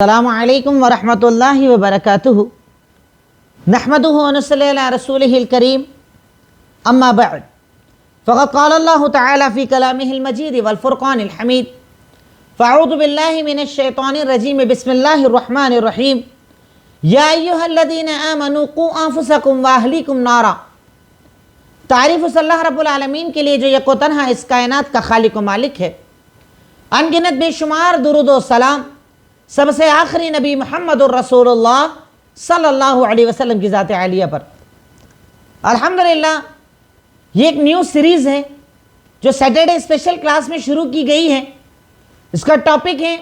السلام علیکم ورحمۃ اللہ وبرکاتہ نحمدہ ونصلی علی رسولہ الکریم اما بعد فقد قال اللہ تعالی فی کلامہ المجید والفرقان الحمید فاعوذ باللہ من الشیطان الرجیم بسم اللہ الرحمن الرحیم یا ایہا الذین آمنوا قوا انفسکم واہلیکم نارا۔ تعریف صلی اللہ رب العالمین کے لیے جو یک و تنہا اس کائنات کا خالق و مالک ہے، ان گنت بے شمار درود و سلام سب سے آخری نبی محمد الرسول اللہ صلی اللہ علیہ وسلم کی ذات عالیہ پر۔ الحمدللہ یہ ایک نیو سیریز ہے جو سیٹرڈے اسپیشل کلاس میں شروع کی گئی ہے۔ اس کا ٹاپک ہے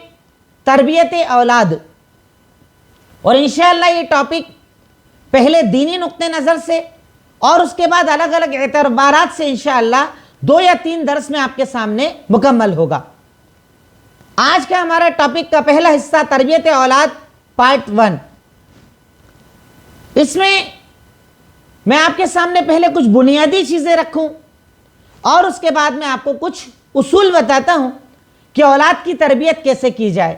تربیت اولاد، اور انشاءاللہ یہ ٹاپک پہلے دینی نقطہ نظر سے اور اس کے بعد الگ الگ اعتبارات سے انشاءاللہ 2 یا 3 درس میں آپ کے سامنے مکمل ہوگا۔ آج کا ہمارا ٹاپک کا پہلا حصہ تربیت اولاد پارٹ 1۔ اس میں آپ کے سامنے پہلے کچھ بنیادی چیزیں رکھوں اور اس کے بعد میں آپ کو کچھ اصول بتاتا ہوں کہ اولاد کی تربیت کیسے کی جائے۔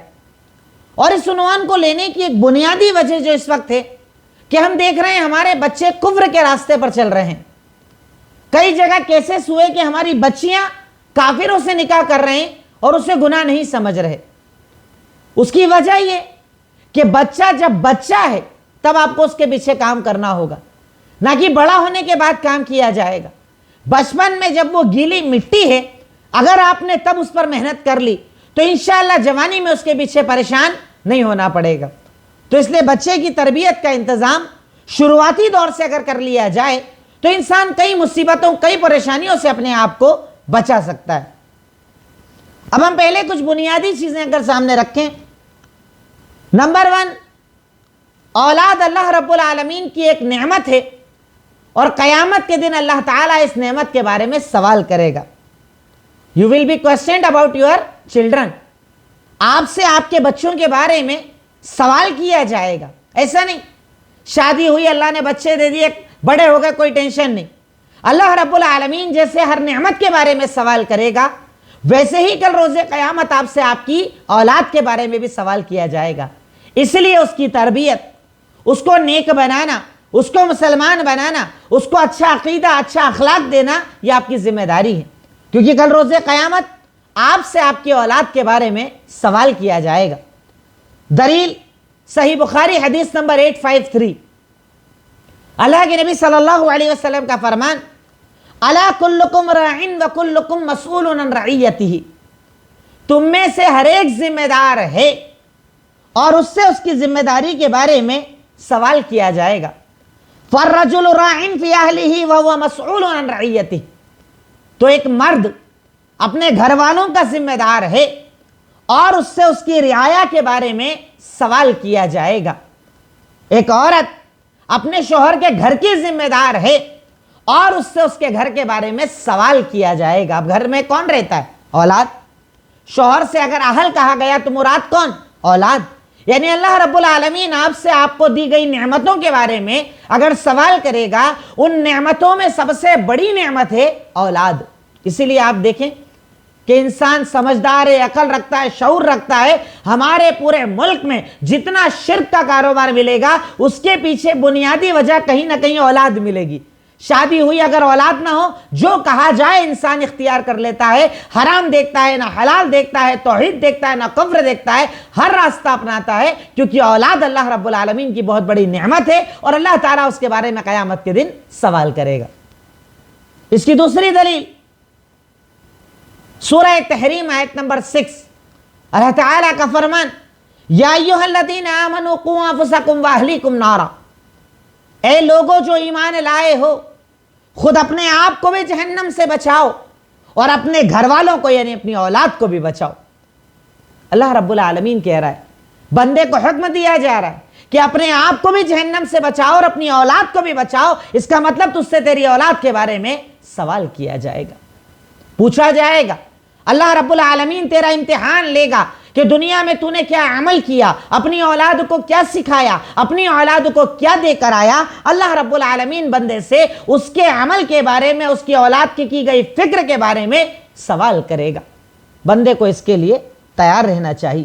اور اس عنوان کو لینے کی ایک بنیادی وجہ جو اس وقت ہے کہ ہم دیکھ رہے ہیں ہمارے بچے کفر کے راستے پر چل رہے ہیں۔ کئی جگہ کیسز ہوئے کہ ہماری بچیاں کافروں سے نکاح کر رہے ہیں اور اسے گناہ نہیں سمجھ رہے۔ اس کی وجہ یہ کہ بچہ جب بچہ ہے تب آپ کو اس کے پیچھے کام کرنا ہوگا، نہ کہ بڑا ہونے کے بعد کام کیا جائے گا۔ بچپن میں جب وہ گیلی مٹی ہے، اگر آپ نے تب اس پر محنت کر لی تو انشاءاللہ جوانی میں اس کے پیچھے پریشان نہیں ہونا پڑے گا۔ تو اس لیے بچے کی تربیت کا انتظام شروعاتی دور سے اگر کر لیا جائے تو انسان کئی مصیبتوں کئی پریشانیوں سے اپنے آپ کو بچا سکتا ہے۔ اب ہم پہلے کچھ بنیادی چیزیں اگر سامنے رکھیں۔ نمبر 1، اولاد اللہ رب العالمین کی ایک نعمت ہے، اور قیامت کے دن اللہ تعالیٰ اس نعمت کے بارے میں سوال کرے گا۔ You will be questioned about your children۔ آپ سے آپ کے بچوں کے بارے میں سوال کیا جائے گا۔ ایسا نہیں شادی ہوئی اللہ نے بچے دے دیے بڑے ہو گئے کوئی ٹینشن نہیں۔ اللہ رب العالمین جیسے ہر نعمت کے بارے میں سوال کرے گا، ویسے ہی کل روز قیامت آپ سے آپ کی اولاد کے بارے میں بھی سوال کیا جائے گا۔ اس لیے اس کی تربیت، اس کو نیک بنانا، اس کو مسلمان بنانا، اس کو اچھا عقیدہ اچھا اخلاق دینا، یہ آپ کی ذمہ داری ہے، کیونکہ کل روز قیامت آپ سے آپ کی اولاد کے بارے میں سوال کیا جائے گا۔ دلیل صحیح بخاری حدیث نمبر 853، اللہ کے نبی صلی اللہ علیہ وسلم کا فرمان، الا کلکم راع وکلکم مسئول عن رعیتہ، تم میں سے ہر ایک ذمہ دار ہے اور اس سے اس کی ذمہ داری کے بارے میں سوال کیا جائے گا۔ فالرجل راع فی اہلہ وہو مسئول عن رعیتہ، تو ایک مرد اپنے گھر والوں کا ذمہ دار ہے اور اس سے اس کی رعایا کے بارے میں سوال کیا جائے گا۔ ایک عورت اپنے شوہر کے گھر کی ذمہ دار ہے اور اس سے اس کے گھر کے بارے میں سوال کیا جائے گا۔ اب گھر میں کون رہتا ہے؟ اولاد۔ شوہر سے اگر اہل کہا گیا تو مراد کون؟ اولاد۔ یعنی اللہ رب العالمین آپ سے آپ کو دی گئی نعمتوں کے بارے میں اگر سوال کرے گا، ان نعمتوں میں سب سے بڑی نعمت ہے اولاد۔ اسی لیے آپ دیکھیں کہ انسان سمجھدار ہے، عقل رکھتا ہے، شعور رکھتا ہے۔ ہمارے پورے ملک میں جتنا شرک کا کاروبار ملے گا اس کے پیچھے بنیادی وجہ کہیں نہ کہیں اولاد ملے گی۔ شادی ہوئی اگر اولاد نہ ہو، جو کہا جائے انسان اختیار کر لیتا ہے، حرام دیکھتا ہے، نہ حلال دیکھتا ہے، توحید دیکھتا ہے، نہ کفر دیکھتا ہے، ہر راستہ اپناتا ہے، کیونکہ اولاد اللہ رب العالمین کی بہت بڑی نعمت ہے اور اللہ تعالیٰ اس کے بارے میں قیامت کے دن سوال کرے گا۔ اس کی دوسری دلیل سورہ تحریم آیت نمبر 6، اللہ تعالیٰ کا فرمان، یا ایھا الذین آمنوا قوا انفسکم واہلیکم نارا، اے لوگوں جو ایمان لائے ہو، خود اپنے آپ کو بھی جہنم سے بچاؤ اور اپنے گھر والوں کو یعنی اپنی اولاد کو بھی بچاؤ۔ اللہ رب العالمین کہہ رہا ہے، بندے کو حکم دیا جا رہا ہے کہ اپنے آپ کو بھی جہنم سے بچاؤ اور اپنی اولاد کو بھی بچاؤ۔ اس کا مطلب تجھ سے تیری اولاد کے بارے میں سوال کیا جائے گا، پوچھا جائے گا۔ اللہ رب العالمین تیرا امتحان لے گا کہ دنیا میں تو نے کیا عمل کیا، اپنی اولاد کو کیا سکھایا، اپنی اولاد کو کیا دے کر آیا۔ اللہ رب العالمین بندے سے اس کے عمل کے بارے میں، اس کی اولاد کی گئی فکر کے بارے میں سوال کرے گا۔ بندے کو اس کے لیے تیار رہنا چاہیے۔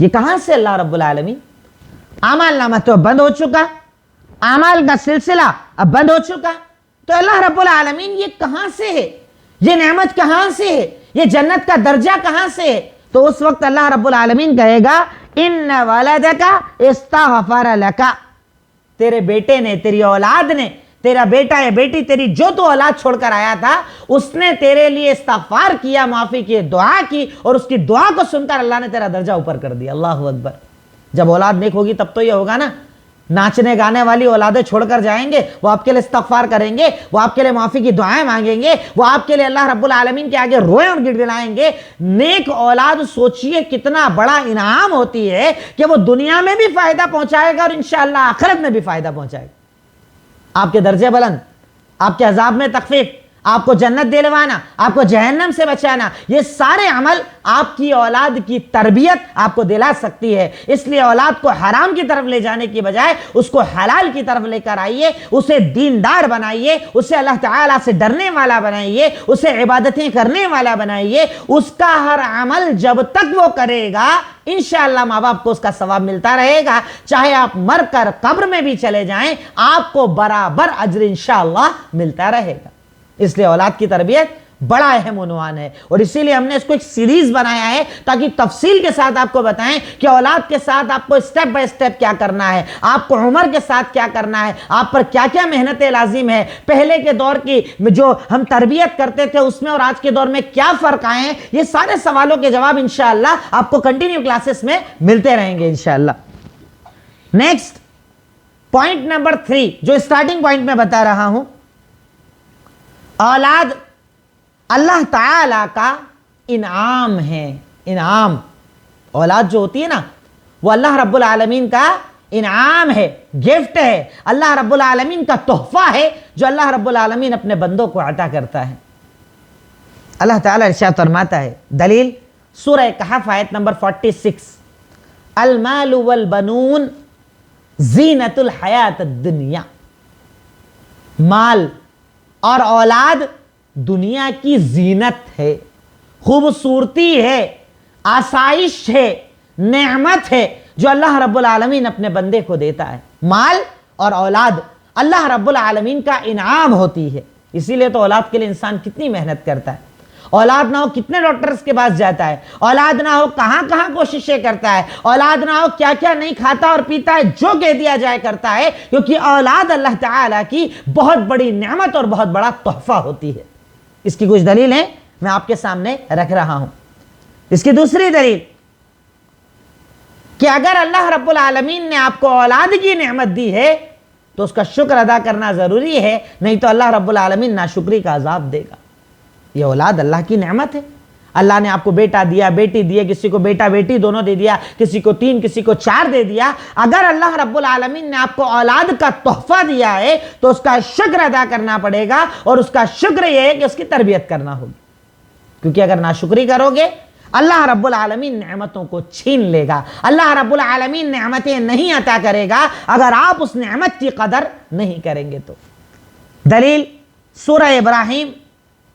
یہ کہاں سے اللہ رب العالمین؟ اعمال نامہ تو بند ہو چکا، اعمال کا سلسلہ اب بند ہو چکا، تو اللہ رب العالمین یہ کہاں سے ہے؟ یہ نعمت کہاں سے ہے؟ یہ جنت کا درجہ کہاں سے ہے؟ تو اس وقت اللہ رب العالمین کہے گا ان ولدک استغفر لک، تیرے بیٹے نے، تیری اولاد نے، تیرا بیٹا یا بیٹی، تیری جو تو اولاد چھوڑ کر آیا تھا، اس نے تیرے لیے استغفار کیا، معافی کی، دعا کی، اور اس کی دعا کو سن کر اللہ نے تیرا درجہ اوپر کر دیا۔ اللہ اکبر۔ جب اولاد نیک ہوگی تب تو یہ ہوگا نا، ناچنے گانے والی اولادیں چھوڑ کر جائیں گے، وہ آپ کے لیے استغفار کریں گے، وہ آپ کے لیے معافی کی دعائیں مانگیں گے، وہ آپ کے لیے اللہ رب العالمین کے آگے روئیں اور گڑگڑائیں گے۔ نیک اولاد سوچئے کتنا بڑا انعام ہوتی ہے کہ وہ دنیا میں بھی فائدہ پہنچائے گا اور انشاءاللہ آخرت میں بھی فائدہ پہنچائے گا۔ آپ کے درجے بلند، آپ کے عذاب میں تخفیف، آپ کو جنت دلوانا، آپ کو جہنم سے بچانا، یہ سارے عمل آپ کی اولاد کی تربیت آپ کو دلا سکتی ہے۔ اس لیے اولاد کو حرام کی طرف لے جانے کی بجائے اس کو حلال کی طرف لے کر آئیے، اسے دیندار بنائیے، اسے اللہ تعالیٰ سے ڈرنے والا بنائیے، اسے عبادتیں کرنے والا بنائیے۔ اس کا ہر عمل جب تک وہ کرے گا انشاءاللہ ماں باپ کو اس کا ثواب ملتا رہے گا، چاہے آپ مر کر قبر میں بھی چلے جائیں آپ کو برابر اجر انشاءاللہ ملتا رہے گا۔ اس لیے اولاد کی تربیت بڑا اہم عنوان ہے، اور اسی لیے ہم نے اس کو ایک سیریز بنایا ہے تاکہ تفصیل کے ساتھ آپ کو بتائیں کہ اولاد کے ساتھ آپ کو سٹیپ بائی سٹیپ کیا کرنا ہے، آپ کو عمر کے ساتھ کیا کرنا ہے، آپ پر کیا کیا محنتیں لازم ہے، پہلے کے دور کی جو ہم تربیت کرتے تھے اس میں اور آج کے دور میں کیا فرق آئے ہیں۔ یہ سارے سوالوں کے جواب انشاءاللہ آپ کو کنٹینیو کلاسز میں ملتے رہیں گے انشاءاللہ۔ نیکسٹ پوائنٹ نمبر 3 جو اسٹارٹنگ پوائنٹ میں بتا رہا ہوں، اولاد اللہ تعالیٰ کا انعام ہے۔ انعام، اولاد جو ہوتی ہے نا وہ اللہ رب العالمین کا انعام ہے، گفٹ ہے، اللہ رب العالمین کا تحفہ ہے جو اللہ رب العالمین اپنے بندوں کو عطا کرتا ہے۔ اللہ تعالیٰ ارشاد فرماتا ہے، دلیل سورہ کہف آیت نمبر 46، المال والبنون زینت الحیات الدنیا، مال اور اولاد دنیا کی زینت ہے، خوبصورتی ہے، آسائش ہے، نعمت ہے جو اللہ رب العالمین اپنے بندے کو دیتا ہے۔ مال اور اولاد اللہ رب العالمین کا انعام ہوتی ہے، اسی لیے تو اولاد کے لیے انسان کتنی محنت کرتا ہے، اولاد نہ ہو کتنے ڈاکٹرز کے پاس جاتا ہے، اولاد نہ ہو کہاں کہاں کوششیں کرتا ہے، اولاد نہ ہو کیا کیا نہیں کھاتا اور پیتا ہے، جو کہہ دیا جائے کرتا ہے، کیونکہ اولاد اللہ تعالیٰ کی بہت بڑی نعمت اور بہت بڑا تحفہ ہوتی ہے۔ اس کی کچھ دلیل ہیں میں آپ کے سامنے رکھ رہا ہوں۔ اس کی دوسری دلیل کہ اگر اللہ رب العالمین نے آپ کو اولاد کی نعمت دی ہے تو اس کا شکر ادا کرنا ضروری ہے، نہیں تو اللہ رب العالمین ناشکری کا عذاب دے گا۔ یہ اولاد اللہ کی نعمت ہے، اللہ نے آپ کو بیٹا دیا، بیٹی دیا، کسی کو بیٹا بیٹی دونوں دے دیا، کسی کو 3 کسی کو 4 دے دیا۔ اگر اللہ رب العالمین نے آپ کو اولاد کا تحفہ دیا ہے تو اس کا شکر ادا کرنا پڑے گا، اور اس کا شکر یہ ہے کہ اس کی تربیت کرنا ہوگی، کیونکہ اگر ناشکری کرو گے اللہ رب العالمین نعمتوں کو چھین لے گا، اللہ رب العالمین نعمتیں نہیں عطا کرے گا اگر آپ اس نعمت کی قدر نہیں کریں گے تو۔ دلیل سورہ ابراہیم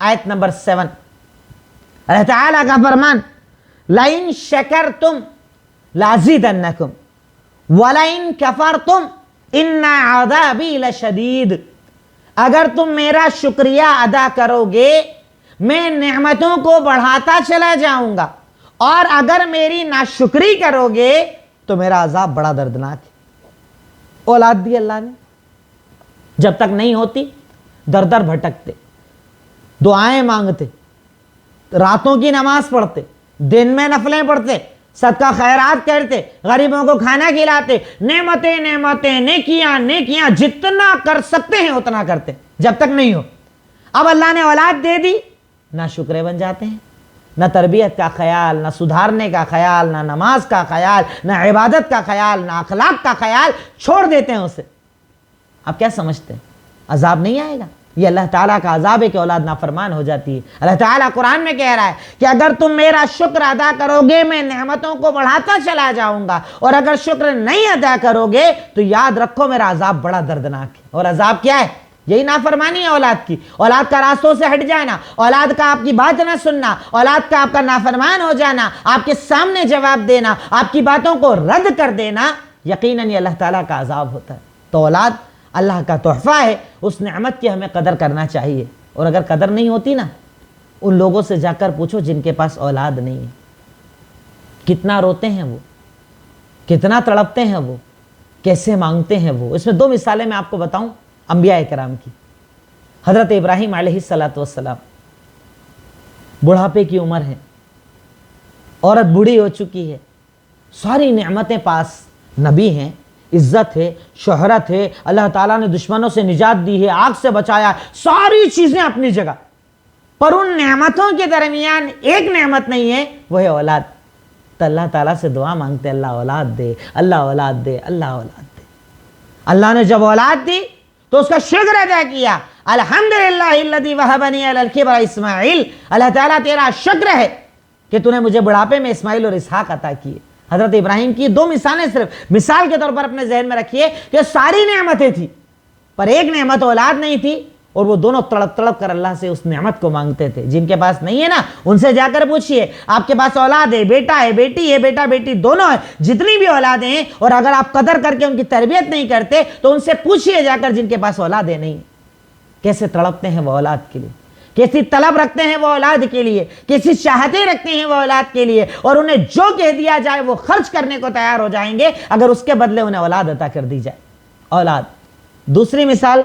آیت نمبر 7، اللہ تعالیٰ کا فرمان، لَإِن شَكَرْتُمْ لَأَزِيدَنَّكُمْ وَلَإِن كَفَرْتُمْ إِنَّ عَذَابِي لَشَدِيدٌ، اگر تم میرا شکریہ ادا کرو گے میں نعمتوں کو بڑھاتا چلا جاؤں گا، اور اگر میری ناشکری کرو گے تو میرا عذاب بڑا دردناک ہے۔ اولاد دی اللہ نے، جب تک نہیں ہوتی در در بھٹکتے، دعائیں مانگتے، راتوں کی نماز پڑھتے، دن میں نفلیں پڑھتے، صدقہ خیرات کرتے، غریبوں کو کھانا کھلاتے، نعمتیں نعمتیں، نیکیاں نیکیاں، جتنا کر سکتے ہیں اتنا کرتے، جب تک نہیں ہو۔ اب اللہ نے اولاد دے دی، نہ شکرے بن جاتے ہیں، نہ تربیت کا خیال، نہ سدھارنے کا خیال، نہ نماز کا خیال، نہ عبادت کا خیال، نہ اخلاق کا خیال، چھوڑ دیتے ہیں اسے۔ اب کیا سمجھتے ہیں عذاب نہیں آئے گا؟ یہ اللہ تعالیٰ کا عذاب ہے کہ اولاد نافرمان ہو جاتی ہے۔ اللہ تعالیٰ قرآن میں کہہ رہا ہے کہ اگر تم میرا شکر ادا کرو گے میں نعمتوں کو بڑھاتا چلا جاؤں گا، اور اگر شکر نہیں ادا کرو گے تو یاد رکھو میرا عذاب بڑا دردناک ہے۔ اور عذاب کیا ہے؟ یہی نافرمانی ہے اولاد کی، اولاد کا راستوں سے ہٹ جانا، اولاد کا آپ کی بات نہ سننا، اولاد کا آپ کا نافرمان ہو جانا، آپ کے سامنے جواب دینا، آپ کی باتوں کو رد کر دینا، یقیناً یہ اللہ تعالیٰ کا عذاب ہوتا ہے۔ تو اولاد اللہ کا تحفہ ہے، اس نعمت کی ہمیں قدر کرنا چاہیے۔ اور اگر قدر نہیں ہوتی نا، ان لوگوں سے جا کر پوچھو جن کے پاس اولاد نہیں ہے، کتنا روتے ہیں وہ، کتنا تڑپتے ہیں وہ، کیسے مانگتے ہیں وہ۔ اس میں 2 مثالیں میں آپ کو بتاؤں انبیاء کرام کی۔ حضرت ابراہیم علیہ السلام، بڑھاپے کی عمر ہے، عورت بوڑھی ہو چکی ہے، ساری نعمتیں پاس، نبی ہیں، عزت ہے، شہرت ہے، اللہ تعالیٰ نے دشمنوں سے نجات دی ہے، آگ سے بچایا، ساری چیزیں اپنی جگہ، پر ان نعمتوں کے درمیان ایک نعمت نہیں ہے، وہ ہے اولاد۔ تو اللہ تعالیٰ سے دعا مانگتے اللہ اولاد دے، اللہ اولاد دے، اللہ اولاد دے۔ اللہ نے جب اولاد دی تو اس کا شکر ادا کیا، الحمدللہ الذی وہبنی علی الکبر اسماعیل، اللہ تعالیٰ تیرا شکر ہے کہ تو نے مجھے بڑھاپے میں اسماعیل اور اسحاق عطا کیے۔ حضرت ابراہیم کی 2 مثالیں صرف مثال کے طور پر اپنے ذہن میں رکھیے کہ ساری نعمتیں تھیں، پر ایک نعمت اولاد نہیں تھی، اور وہ دونوں تڑپ تڑپ کر اللہ سے اس نعمت کو مانگتے تھے۔ جن کے پاس نہیں ہے نا، ان سے جا کر پوچھئے، آپ کے پاس اولاد ہے، بیٹا ہے، بیٹی ہے، بیٹا بیٹی دونوں ہے، جتنی بھی اولادیں ہیں، اور اگر آپ قدر کر کے ان کی تربیت نہیں کرتے تو ان سے پوچھئے جا کر جن کے پاس اولادیں نہیں، کیسے تڑپتے ہیں وہ اولاد کے لیے، کیسی طلب رکھتے ہیں وہ اولاد کے لیے، کیسی چاہتے رکھتے ہیں وہ اولاد کے لیے، اور انہیں جو کہہ دیا جائے وہ خرچ کرنے کو تیار ہو جائیں گے اگر اس کے بدلے انہیں اولاد عطا کر دی جائے۔ اولاد۔ دوسری مثال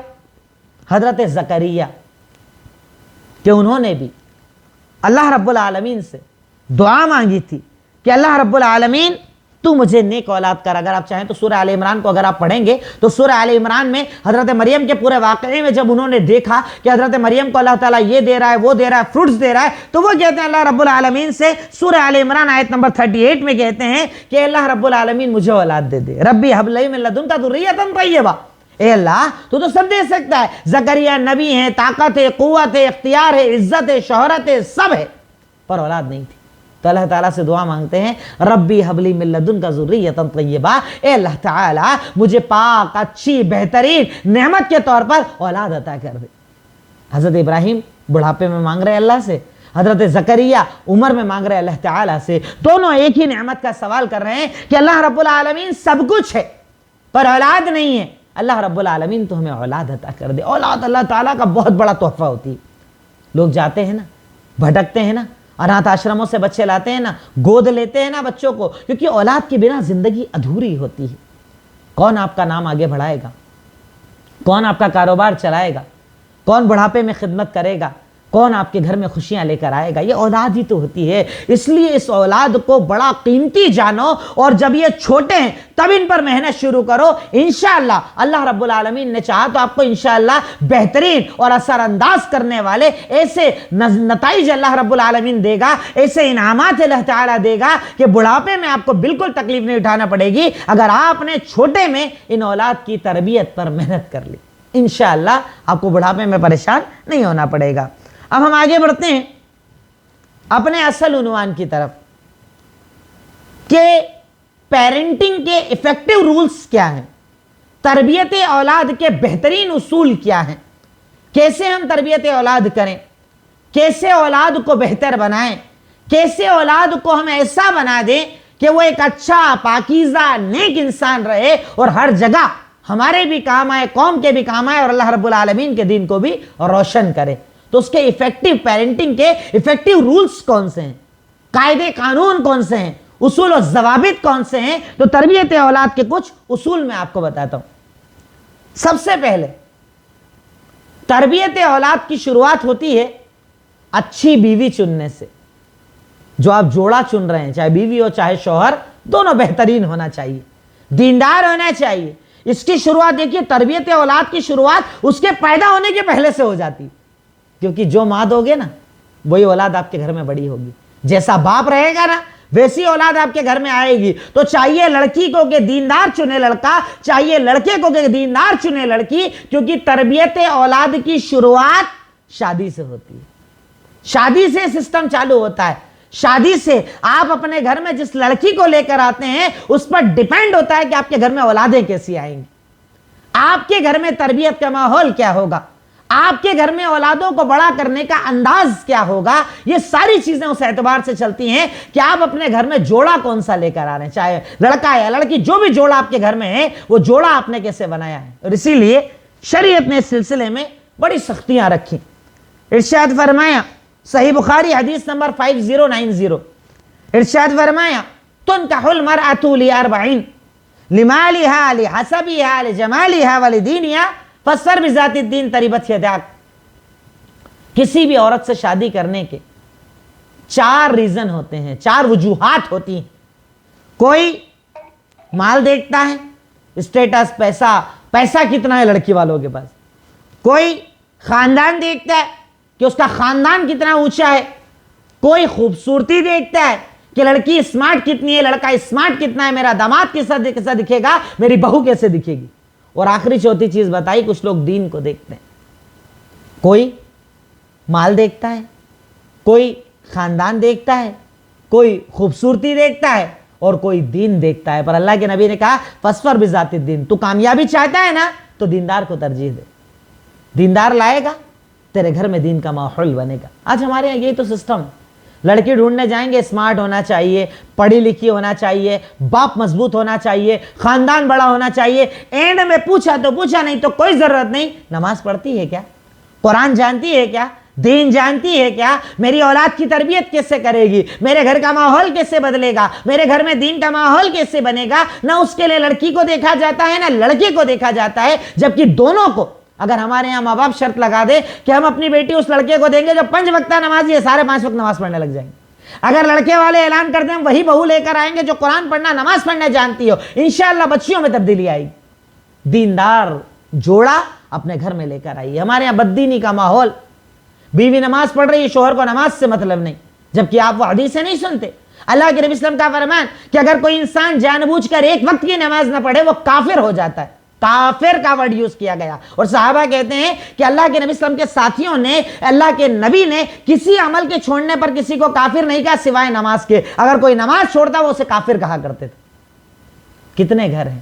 حضرت زکریا، کہ انہوں نے بھی اللہ رب العالمین سے دعا مانگی تھی کہ اللہ رب العالمین تو مجھے نیک اولاد کر۔ اگر آپ چاہیں تو سورہ آل عمران کو اگر آپ پڑھیں گے تو سورہ آل عمران میں حضرت مریم کے پورے واقعے میں جب انہوں نے دیکھا کہ حضرت مریم کو اللہ تعالیٰ یہ دے رہا ہے، وہ دے رہا ہے، فروٹس دے رہا ہے، تو وہ کہتے ہیں اللہ رب العالمین سے، سورہ آل عمران آیت نمبر 38 میں کہتے ہیں کہ اللہ رب العالمین مجھے اولاد دے دے، ربی ہب لی من لدنک ذریۃ طیبہ، اے اللہ تو سب دے سکتا ہے۔ زکریا نبی ہیں، طاقت ہے، قوت ہے، اختیار ہے، عزت ہے، شہرت ہے، سب ہے، پر اولاد نہیں تھی۔ تو اللہ تعالیٰ سے دعا مانگتے ہیں، ربی حب لی من لدنک ذریۃ طیبہ، اے اللہ تعالیٰ مجھے پاک، اچھی، بہترین نعمت کے طور پر اولاد عطا کر دے۔ حضرت ابراہیم بڑھاپے میں مانگ رہے اللہ سے، حضرت زکریا عمر میں مانگ رہے اللہ تعالیٰ سے، دونوں ایک ہی نعمت کا سوال کر رہے ہیں کہ اللہ رب العالمین سب کچھ ہے پر اولاد نہیں ہے، اللہ رب العالمین تو ہمیں اولاد عطا کر دے۔ اولاد اللہ تعالیٰ کا بہت بڑا تحفہ ہوتی ہے۔ لوگ جاتے ہیں نا، بھٹکتے ہیں نا، اناتھ آشرموں سے بچے لاتے ہیں نا، گود لیتے ہیں نا بچوں کو، کیونکہ اولاد کے بنا زندگی ادھوری ہوتی ہے۔ کون آپ کا نام آگے بڑھائے گا؟ کون آپ کا کاروبار چلائے گا؟ کون بڑھاپے میں خدمت کرے گا؟ کون آپ کے گھر میں خوشیاں لے کر آئے گا؟ یہ اولاد ہی تو ہوتی ہے۔ اس لیے اس اولاد کو بڑا قیمتی جانو، اور جب یہ چھوٹے ہیں تب ان پر محنت شروع کرو۔ انشاءاللہ اللہ رب العالمین نے چاہا تو آپ کو انشاءاللہ بہترین اور اثر انداز کرنے والے ایسے نتائج اللہ رب العالمین دے گا، ایسے انعامات اللہ تعالیٰ دے گا کہ بڑھاپے میں آپ کو بالکل تکلیف نہیں اٹھانا پڑے گی اگر آپ نے چھوٹے میں ان اولاد کی تربیت پر محنت کر لی۔ انشاءاللہ آپ کو بڑھاپے میں پریشان نہیں ہونا پڑے گا۔ اب ہم آگے بڑھتے ہیں اپنے اصل عنوان کی طرف کہ پیرنٹنگ کے ایفیکٹو رولز کیا ہیں، تربیت اولاد کے بہترین اصول کیا ہیں، کیسے ہم تربیت اولاد کریں، کیسے اولاد کو بہتر بنائیں، کیسے اولاد کو ہم ایسا بنا دیں کہ وہ ایک اچھا، پاکیزہ، نیک انسان رہے اور ہر جگہ ہمارے بھی کام آئے، قوم کے بھی کام آئے، اور اللہ رب العالمین کے دین کو بھی روشن کرے۔ تو اس کے ایفیکٹو پیرنٹنگ کے ایفیکٹو رولز کون سے ہیں، قاعدے قانون کون سے ہیں، اصول و ضوابط کون سے ہیں؟ تو تربیت اولاد کے کچھ اصول میں آپ کو بتاتا ہوں۔ سب سے پہلے تربیت اولاد کی شروعات ہوتی ہے اچھی بیوی چننے سے۔ جو آپ جوڑا چن رہے ہیں، چاہے بیوی ہو چاہے شوہر، دونوں بہترین ہونا چاہیے، دیندار ہونا چاہیے۔ اس کی شروعات دیکھیے، تربیت اولاد کی شروعات اس کے پیدا ہونے کے پہلے سے ہو جاتی، کیونکہ جو ماں دو گے نا وہی اولاد آپ کے گھر میں بڑی ہوگی۔ جیسا باپ رہے گا نا ویسی اولاد آپ کے گھر میں آئے گی۔ تو چاہیے لڑکی کو کہ دیندار چنے لڑکا، چاہیے لڑکے کو کہ دیندار چنے لڑکی، کیونکہ تربیت اولاد کی شروعات شادی سے ہوتی ہے۔ شادی سے سسٹم چالو ہوتا ہے۔ شادی سے آپ اپنے گھر میں جس لڑکی کو لے کر آتے ہیں اس پر ڈیپینڈ ہوتا ہے کہ آپ کے گھر میں اولادیں کیسی آئیں گی، آپ کے گھر میں تربیت کا ماحول کیا ہوگا۔ آپ کے گھر میں اولادوں کو بڑا کرنے کا انداز کیا ہوگا، یہ ساری چیزیں اس اعتبار سے چلتی ہیں کہ آپ اپنے گھر میں جوڑا کون سا لے کر آ رہے ہیں، چاہے لڑکا یا لڑکی، جو بھی جوڑا آپ کے گھر میں ہے وہ جوڑا آپ نے کیسے بنایا ہے۔ اور اسی لیے شریعت نے اس سلسلے میں بڑی سختیاں رکھی۔ ارشاد فرمایا، صحیح بخاری حدیث نمبر 5090، ارشاد فرمایا تنکح المرأۃ لاربعین لمالها لحسبها لجمالها ولدینها فاصبر بذات الدین تربت یداک۔ کسی بھی عورت سے شادی کرنے کے 4 ریزن ہوتے ہیں، 4 وجوہات ہوتی ہیں۔ کوئی مال دیکھتا ہے، اسٹیٹس، پیسہ کتنا ہے لڑکی والوں کے پاس۔ کوئی خاندان دیکھتا ہے کہ اس کا خاندان کتنا اونچا ہے۔ کوئی خوبصورتی دیکھتا ہے کہ لڑکی اسمارٹ کتنی ہے، لڑکا اسمارٹ کتنا ہے، میرا داماد کیسا دکھے گا، میری بہو کیسے دکھے گی۔ اور آخری چوتھی چیز بتائی، کچھ لوگ دین کو دیکھتے ہیں۔ کوئی مال دیکھتا ہے، کوئی خاندان دیکھتا ہے، کوئی خوبصورتی دیکھتا ہے، اور کوئی دین دیکھتا ہے۔ پر اللہ کے نبی نے کہا فاصبر بذات الدین، تو کامیابی چاہتا ہے نا تو دیندار کو ترجیح دے۔ دیندار لائے گا، تیرے گھر میں دین کا ماحول بنے گا۔ آج ہمارے یہاں یہی تو سسٹم ہے، لڑکی ڈھونڈنے جائیں گے، اسمارٹ ہونا چاہیے، پڑھی لکھی ہونا چاہیے، باپ مضبوط ہونا چاہیے، خاندان بڑا ہونا چاہیے۔ اینڈ میں پوچھا تو پوچھا، نہیں تو کوئی ضرورت نہیں۔ نماز پڑھتی ہے کیا؟ قرآن جانتی ہے کیا؟ دین جانتی ہے کیا؟ میری اولاد کی تربیت کیسے کرے گی؟ میرے گھر کا ماحول کیسے بدلے گا؟ میرے گھر میں دین کا ماحول کیسے بنے گا؟ نہ اس کے لیے لڑکی کو دیکھا جاتا ہے، نہ لڑکے کو دیکھا جاتا ہے، جبکہ دونوں کو۔ اگر ہمارے یہاں ماں باپ شرط لگا دے کہ ہم اپنی بیٹی اس لڑکے کو دیں گے جو 5 وقتہ نمازی ہے، سارے 5 وقت نماز پڑھنے لگ جائیں گے۔ اگر لڑکے والے اعلان کرتے ہیں وہی بہو لے کر آئیں گے جو قرآن پڑھنا، نماز پڑھنا جانتی ہو، انشاءاللہ بچیوں میں تبدیلی آئے گی۔ دیندار جوڑا اپنے گھر میں لے کر آئیے۔ ہمارے یہاں بددینی کا ماحول، بیوی نماز پڑھ رہی ہے، شوہر کو نماز سے مطلب نہیں، جبکہ آپ وہ حدیثیں نہیں سنتے۔ اللہ کے نبی صلی اللہ علیہ وسلم کا فرمان کہ اگر کوئی انسان جان بوجھ کر 1 وقت کی نماز نہ پڑھے وہ کافر ہو جاتا ہے۔ کافر کا ورڈ یوز کیا گیا، اور صحابہ کہتے ہیں کہ اللہ کے نبی صلی اللہ علیہ وسلم کے ساتھیوں نے، اللہ کے نبی نے کسی عمل کے چھوڑنے پر کسی کو کافر نہیں کہا سوائے نماز کے۔ اگر کوئی نماز چھوڑتا وہ اسے کافر کہا کرتے تھے۔ کتنے گھر ہیں،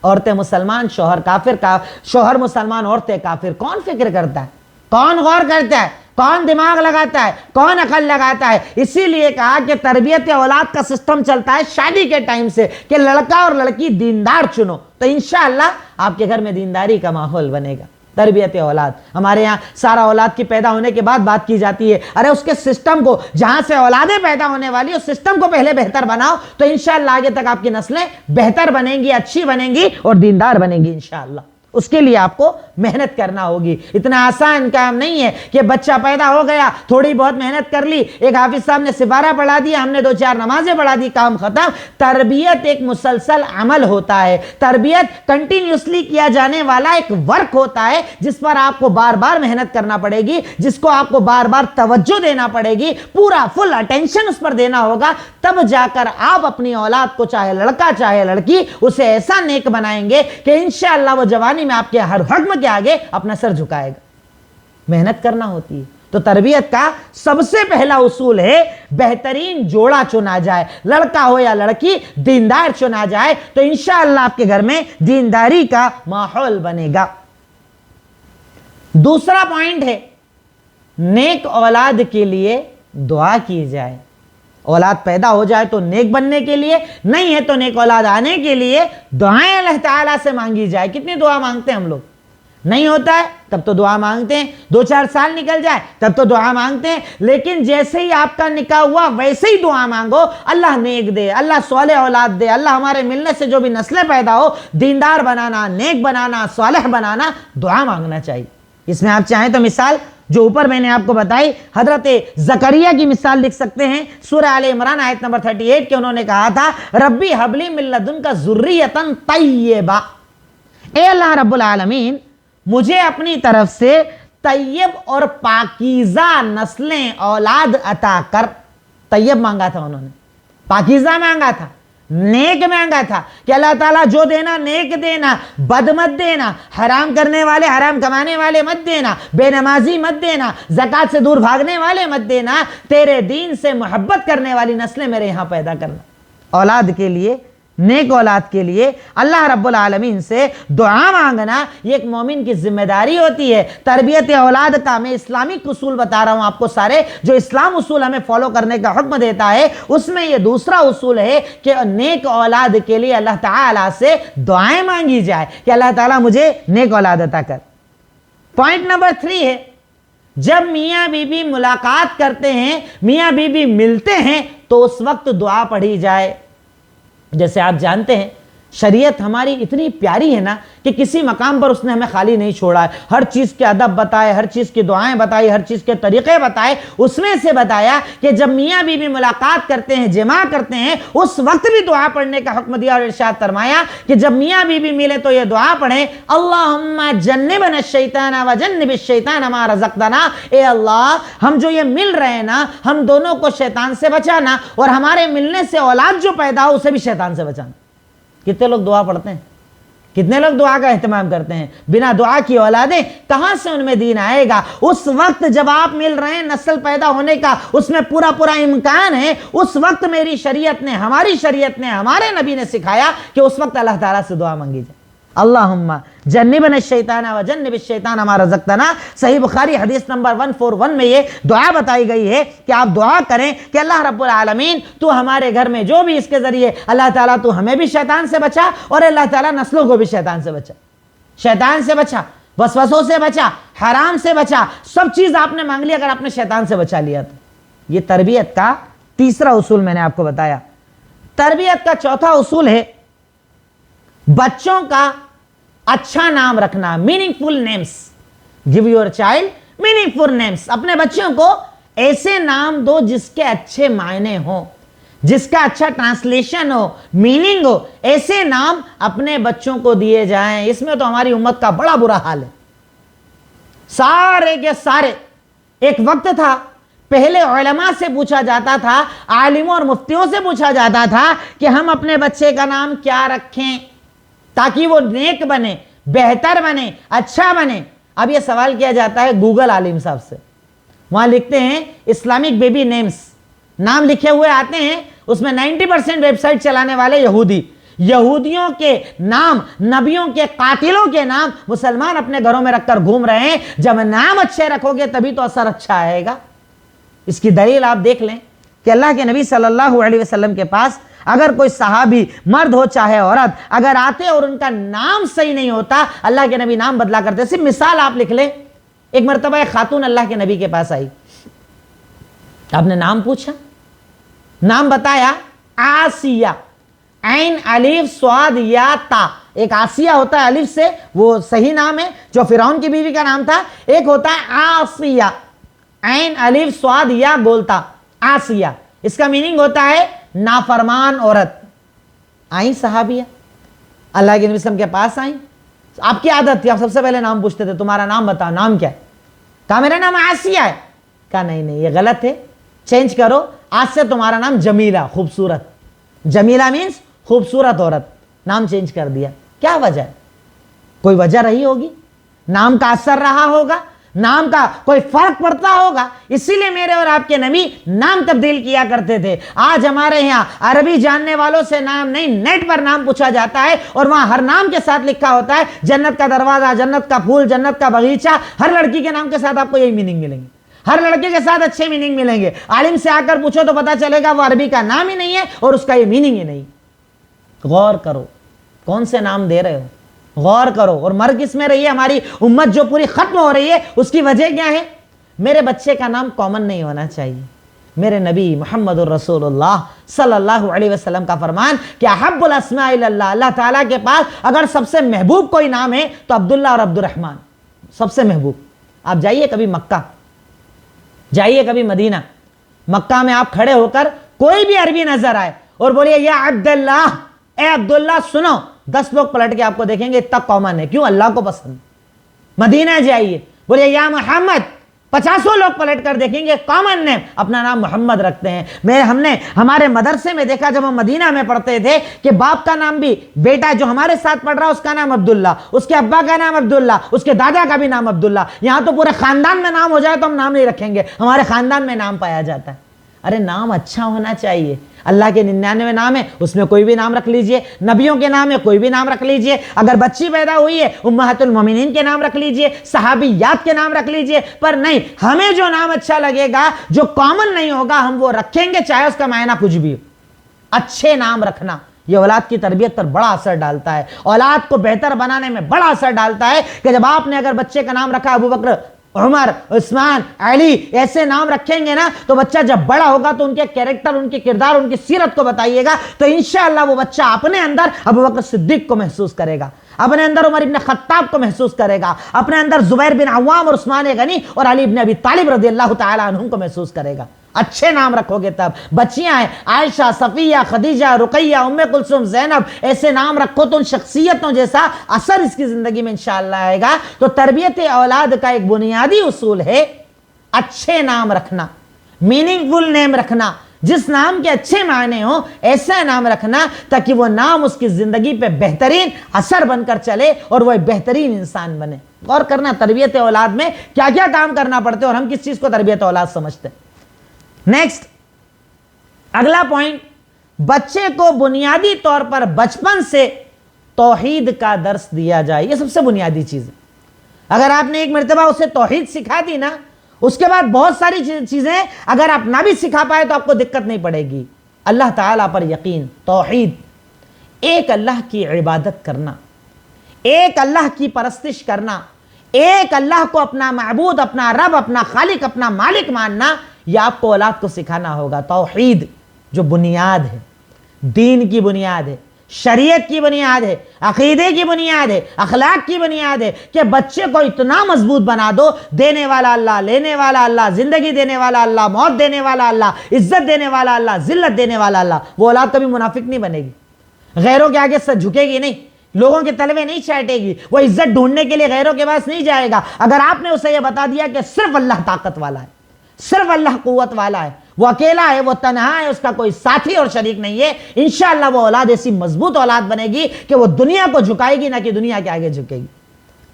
عورتیں مسلمان، شوہر کافر، شوہر مسلمان، عورتیں کافر۔ کون فکر کرتا ہے؟ کون غور کرتا ہے؟ کون دماغ لگاتا ہے؟ کون عقل لگاتا ہے؟ اسی لیے کہا کہ تربیت اولاد کا سسٹم چلتا ہے شادی کے ٹائم سے، کہ لڑکا اور لڑکی دیندار چنو، تو انشاءاللہ آپ کے گھر میں دینداری کا ماحول بنے گا۔ تربیت اولاد، ہمارے یہاں سارا اولاد کی پیدا ہونے کے بعد بات کی جاتی ہے، ارے اس کے سسٹم کو، جہاں سے اولادیں پیدا ہونے والی اس سسٹم کو پہلے بہتر بناؤ، تو انشاءاللہ آگے تک آپ کی نسلیں بہتر بنیں گی، اچھی بنیں گی اور دیندار بنیں گی انشاءاللہ۔ اس کے لیے آپ کو محنت کرنا ہوگی۔ اتنا آسان کام نہیں ہے کہ بچہ پیدا ہو گیا، تھوڑی بہت محنت کر لی، ایک حافظ صاحب نے سپارہ پڑھا دیا، ہم نے 2-4 نمازیں پڑھا دی، کام ختم۔ تربیت ایک مسلسل عمل ہوتا ہے، تربیت کنٹینیوسلی کیا جانے والا ایک ورک ہوتا ہے، جس پر آپ کو بار بار محنت کرنا پڑے گی، جس کو آپ کو بار بار توجہ دینا پڑے گی، پورا فل اٹینشن اس پر دینا ہوگا، تب جا کر آپ اپنی اولاد کو، چاہے لڑکا چاہے لڑکی، اسے ایسا نیک بنائیں گے کہ انشاءاللہ وہ جوانی میں آپ کے ہر حکم کے آگے اپنا سر جھکائے گا۔ محنت کرنا ہوتی ہے۔ تو تربیت کا سب سے پہلا اصول ہے بہترین جوڑا چنا جائے، لڑکا ہو یا لڑکی دیندار چنا جائے، تو انشاءاللہ آپ کے گھر میں دینداری کا ماحول بنے گا۔ دوسرا پوائنٹ ہے نیک اولاد کے لیے دعا کی جائے۔ اولاد پیدا ہو جائے تو نیک بننے کے لیے، نہیں ہے تو نیک اولاد آنے کے لیے دعائیں اللہ تعالیٰ سے مانگی جائے۔ کتنی دعا مانگتے ہیں ہم لوگ؟ نہیں ہوتا ہے تب تو دعا مانگتے ہیں، 2-4 سال نکل جائے تب تو دعا مانگتے ہیں، لیکن جیسے ہی آپ کا نکاح ہوا ویسے ہی دعا مانگو، اللہ نیک دے، اللہ صالح اولاد دے، اللہ ہمارے ملنے سے جو بھی نسلیں پیدا ہو، دیندار بنانا، نیک بنانا، صالح بنانا، دعا مانگنا چاہیے۔ اس میں آپ چاہیں تو مثال جو اوپر میں نے آپ کو بتائی، حضرت زکریا کی مثال لکھ سکتے ہیں، سورہ آل عمران آیت نمبر 38 کہ انہوں نے کہا تھا ربی حبلی من لدنک ذریۃ طیبہ، اے اللہ رب العالمین مجھے اپنی طرف سے طیب اور پاکیزہ نسلیں اولاد عطا کر۔ طیب مانگا تھا انہوں نے، پاکیزہ مانگا تھا، نیک مانگا تھا کہ اللہ تعالیٰ جو دینا نیک دینا، بد مت دینا، حرام کرنے والے حرام کمانے والے مت دینا، بے نمازی مت دینا، زکوٰۃ سے دور بھاگنے والے مت دینا، تیرے دین سے محبت کرنے والی نسلیں میرے یہاں پیدا کرنا۔ اولاد کے لیے نیک اولاد کے لیے اللہ رب العالمین سے دعا مانگنا یہ ایک مومن کی ذمہ داری ہوتی ہے۔ تربیت اولاد کا میں اسلامک اصول بتا رہا ہوں آپ کو سارے، جو اسلام اصول ہمیں فالو کرنے کا حکم دیتا ہے، اس میں یہ دوسرا اصول ہے کہ نیک اولاد کے لیے اللہ تعالیٰ سے دعائیں مانگی جائے کہ اللہ تعالیٰ مجھے نیک اولاد عطا کر۔ پوائنٹ نمبر 3 ہے، جب میاں بیوی ملاقات کرتے ہیں، میاں بیوی ملتے ہیں، تو اس وقت دعا پڑھی جائے۔ جیسے آپ جانتے ہیں شریعت ہماری اتنی پیاری ہے نا کہ کسی مقام پر اس نے ہمیں خالی نہیں چھوڑا ہے، ہر چیز کے ادب بتائے، ہر چیز کی دعائیں بتائی، ہر چیز کے طریقے بتائے۔ اس میں سے بتایا کہ جب میاں بیوی ملاقات کرتے ہیں، جمع کرتے ہیں، اس وقت بھی دعا پڑھنے کا حکم دیا، اور ارشاد فرمایا کہ جب میاں بیوی ملے تو یہ دعا پڑھیں، اللہم جنبنا الشیطان وجنب الشیطان ما رزقتنا، اے اللہ ہم جو یہ مل رہے ہیں نا، ہم دونوں کو شیطان سے بچانا، اور ہمارے ملنے سے اولاد جو پیدا ہو اسے بھی شیطان سے بچانا۔ کتنے لوگ دعا پڑھتے ہیں؟ کتنے لوگ دعا کا اہتمام کرتے ہیں؟ بنا دعا کی اولادیں کہاں سے ان میں دین آئے گا؟ اس وقت جب آپ مل رہے ہیں، نسل پیدا ہونے کا اس میں پورا امکان ہے، اس وقت میری شریعت نے، ہماری شریعت نے، ہمارے نبی نے سکھایا کہ اس وقت اللہ تعالیٰ سے دعا مانگی جائے۔ اللہم جنبنا الشیطان وجنب الشیطان ما رزقتنا، صحیح بخاری حدیث نمبر 141 میں یہ دعا بتائی گئی ہے کہ آپ دعا کریں کہ اللہ رب العالمین تو ہمارے گھر میں جو بھی اس کے ذریعے، اللہ تعالیٰ تو ہمیں بھی شیطان سے بچا، اور اللہ تعالیٰ نسلوں کو بھی شیطان سے بچا، شیطان سے بچا، وسوسوں سے بچا، حرام سے بچا، سب چیز آپ نے مانگ لی اگر آپ نے شیطان سے بچا لیا تو۔ یہ تربیت کا تیسرا اصول میں نے آپ کو بتایا۔ تربیت کا چوتھا اصول ہے بچوں کا اچھا نام رکھنا، meaningful names. Give your child meaningful names. اپنے بچوں کو ایسے نام دو جس کے اچھے معنی ہوں، جس کا اچھا ٹرانسلیشن ہو، میننگ ہو، ایسے نام اپنے بچوں کو دیے جائیں۔ اس میں تو ہماری امت کا بڑا برا حال ہے، سارے کے سارے۔ ایک وقت تھا پہلے علماء سے پوچھا جاتا تھا، عالموں اور مفتیوں سے پوچھا جاتا تھا کہ ہم اپنے بچے کا نام کیا رکھیں تاکہ وہ نیک بنے، بہتر بنے، اچھا بنے۔ اب یہ سوال کیا جاتا ہے گوگل عالم صاحب سے، وہاں لکھتے ہیں اسلامک بیبی نیمز، نام لکھے ہوئے آتے ہیں، اس میں 90% ویب سائٹ چلانے والے یہودیوں کے نام، نبیوں کے قاتلوں کے نام مسلمان اپنے گھروں میں رکھ کر گھوم رہے ہیں۔ جب نام اچھے رکھو گے تبھی تو اثر اچھا آئے گا۔ اس کی دلیل آپ دیکھ لیں کہ اللہ کے نبی صلی اللہ علیہ وسلم کے پاس اگر کوئی صحابی مرد ہو چاہے عورت اگر آتے اور ان کا نام صحیح نہیں ہوتا، اللہ کے نبی نام بدلا کرتے۔ صرف مثال آپ لکھ لیں، ایک مرتبہ ایک خاتون اللہ کے نبی کے پاس آئی، آپ نے نام پوچھا، نام بتایا آسیہ، عین الف صاد یا تا۔ ایک آسیہ ہوتا ہے الف سے، وہ صحیح نام ہے جو فرعون کی بیوی کا نام تھا، ایک ہوتا ہے آسیہ، عین الف صاد یا بولتا آسیہ، اس کا میننگ ہوتا ہے نافرمان عورت۔ آئیں صحابیہ اللہ کے نبی صلی اللہ علیہ وسلم کے پاس آئیں، آپ کی عادت تھی آپ سب سے پہلے نام پوچھتے تھے، تمہارا نام بتاؤ، نام کیا ہے؟ کہا میرا نام آسیہ ہے۔ کہا نہیں یہ غلط ہے، چینج کرو، آج سے تمہارا نام جمیلہ، خوبصورت۔ جمیلہ مینس خوبصورت عورت، نام چینج کر دیا۔ کیا وجہ ہے؟ کوئی وجہ رہی ہوگی، نام کا اثر رہا ہوگا، نام کا کوئی فرق پڑتا ہوگا، اسی لیے میرے اور آپ کے نبی نام تبدیل کیا کرتے تھے۔ آج ہمارے یہاں عربی جاننے والوں سے نام نہیں، نیٹ پر نام پوچھا جاتا ہے اور وہاں ہر نام کے ساتھ لکھا ہوتا ہے جنت کا دروازہ، جنت کا پھول، جنت کا باغیچہ۔ ہر لڑکی کے نام کے ساتھ آپ کو یہی میننگ ملیں گے، ہر لڑکے کے ساتھ اچھے میننگ ملیں گے۔ عالم سے آ کر پوچھو تو پتا چلے گا وہ عربی کا نام ہی نہیں ہے اور اس کا یہ میننگ ہی نہیں۔ غور کرو کون سے نام دے رہے ہو، غور کرو، اور مر کس میں رہی ہے۔ ہماری امت جو پوری ختم ہو رہی ہے اس کی وجہ کیا ہے؟ میرے بچے کا نام کامن نہیں ہونا چاہیے۔ میرے نبی محمد الرسول اللہ صلی اللہ علیہ وسلم کا فرمان کہ احب الاسماء اللہ، اللہ تعالیٰ کے پاس اگر سب سے محبوب کوئی نام ہے تو عبداللہ اور عبد الرحمن، سب سے محبوب۔ آپ جائیے کبھی مکہ، جائیے کبھی مدینہ، مکہ میں آپ کھڑے ہو کر کوئی بھی عربی نظر آئے اور بولیے یا عبداللہ، اے عبداللہ سنو، 10 لوگ پلٹ کے آپ کو دیکھیں گے، اتنا کامن ہے، کیوں؟ اللہ کو پسند۔ مدینہ جائیے، بولیے یا محمد، 50 لوگ پلٹ کر دیکھیں گے، کامن نیم، اپنا نام محمد رکھتے ہیں۔ ہم نے ہمارے مدرسے میں دیکھا جب ہم مدینہ میں پڑھتے تھے کہ باپ کا نام بھی، بیٹا جو ہمارے ساتھ پڑھ رہا اس کا نام عبداللہ، اس کے ابا کا نام عبداللہ، اس کے دادا کا بھی نام عبداللہ۔ یہاں تو پورے خاندان میں نام ہو جائے تو ہم نام نہیں رکھیں گے، ہمارے خاندان میں نام پایا جاتا ہے۔ ارے نام اچھا ہونا چاہیے. اللہ کے 99 نام ہیں, اس میں کوئی بھی نام رکھ لیجئے. نبیوں کے نام ہے, کوئی بھی نام رکھ لیجئے. اگر بچی پیدا ہوئی ہے, امہات المومنین کے نام رکھ لیجئے, صحابیات کے نام رکھ لیجئے. پر نہیں, ہمیں جو نام اچھا لگے گا, جو کامن نہیں ہوگا, ہم وہ رکھیں گے, چاہے اس کا معنی کچھ بھی ہو. اچھے نام رکھنا یہ اولاد کی تربیت پر بڑا اثر ڈالتا ہے, اولاد کو بہتر بنانے میں بڑا اثر ڈالتا ہے. کہ جب آپ نے اگر بچے کا نام رکھا ابو بکر, عمر, عثمان, علی, ایسے نام رکھیں گے نا, تو بچہ جب بڑا ہوگا تو ان کے کیریکٹر, ان کے کردار, ان کی سیرت کو بتائیے گا, تو انشاءاللہ وہ بچہ اپنے اندر ابو بکر صدیق کو محسوس کرے گا, اپنے اندر عمر ابن خطاب کو محسوس کرے گا, اپنے اندر زبیر بن عوام اور عثمان غنی اور علی ابن ابی طالب رضی اللہ تعالی عنہم کو محسوس کرے گا. اچھے نام رکھو گے تب. بچیاں ہیں عائشہ, صفیہ, خدیجہ, رقیہ, ام کلثوم, زینب, ایسے نام رکھو تو ان شخصیتوں جیسا اثر اس کی زندگی میں انشاءاللہ آئے گا. تو تربیت اولاد کا ایک بنیادی اصول ہے اچھے نام رکھنا, میننگ فل نیم رکھنا, جس نام کے اچھے معنی ہوں ایسا نام رکھنا تاکہ وہ نام اس کی زندگی پہ بہترین اثر بن کر چلے اور وہ ایک بہترین انسان بنے. غور کرنا تربیت اولاد میں کیا کیا کام کرنا پڑتے اور ہم کس چیز کو تربیت اولاد سمجھتے ہیں. نیکسٹ, اگلا پوائنٹ, بچے کو بنیادی طور پر بچپن سے توحید کا درس دیا جائے. یہ سب سے بنیادی چیز ہے. اگر آپ نے ایک مرتبہ اسے توحید سکھا دی نا, اس کے بعد بہت ساری چیزیں اگر آپ نہ بھی سکھا پائے تو آپ کو دقت نہیں پڑے گی. اللہ تعالیٰ پر یقین, توحید, ایک اللہ کی عبادت کرنا, ایک اللہ کی پرستش کرنا, ایک اللہ کو اپنا معبود, اپنا رب, اپنا خالق, اپنا مالک ماننا, یہ آپ کو اولاد کو سکھانا ہوگا. توحید جو بنیاد ہے, دین کی بنیاد ہے, شریعت کی بنیاد ہے, عقیدے کی بنیاد ہے, اخلاق کی بنیاد ہے, کہ بچے کو اتنا مضبوط بنا دو, دینے والا اللہ, لینے والا اللہ, زندگی دینے والا اللہ, موت دینے والا اللہ, عزت دینے والا اللہ, ذلت دینے والا اللہ. وہ اولاد کبھی منافق نہیں بنے گی, غیروں کے آگے سر جھکے گی نہیں, لوگوں کے تلوے نہیں چاٹے گی, وہ عزت ڈھونڈنے کے لیے غیروں کے پاس نہیں جائے گا. اگر آپ نے اسے یہ بتا دیا کہ صرف اللہ طاقت والا ہے, صرف اللہ قوت والا ہے, وہ اکیلا ہے, وہ تنہا ہے, اس کا کوئی ساتھی اور شریک نہیں ہے, انشاءاللہ وہ اولاد ایسی مضبوط اولاد بنے گی کہ وہ دنیا کو جھکائے گی, نہ کہ دنیا کے آگے جھکے گی.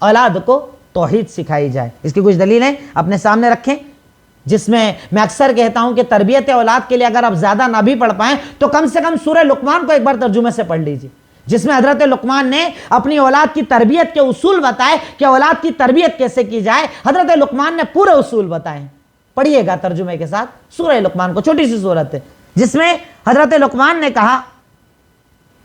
اولاد کو توحید سکھائی جائے. اس کی کچھ دلیلیں اپنے سامنے رکھیں, جس میں اکثر کہتا ہوں کہ تربیت اولاد کے لیے اگر آپ زیادہ نہ بھی پڑھ پائیں تو کم سے کم سورہ لقمان کو ایک بار ترجمے سے پڑھ لیجیے, جس میں حضرت لقمان نے اپنی اولاد کی تربیت کے اصول بتائے کہ اولاد کی تربیت کیسے کی جائے. حضرت لقمان نے پورے اصول بتائے. پڑھیے گا ترجمے کے ساتھ سورہ لقمان کو, چھوٹی سی سورت ہے, جس میں حضرت لقمان نے کہا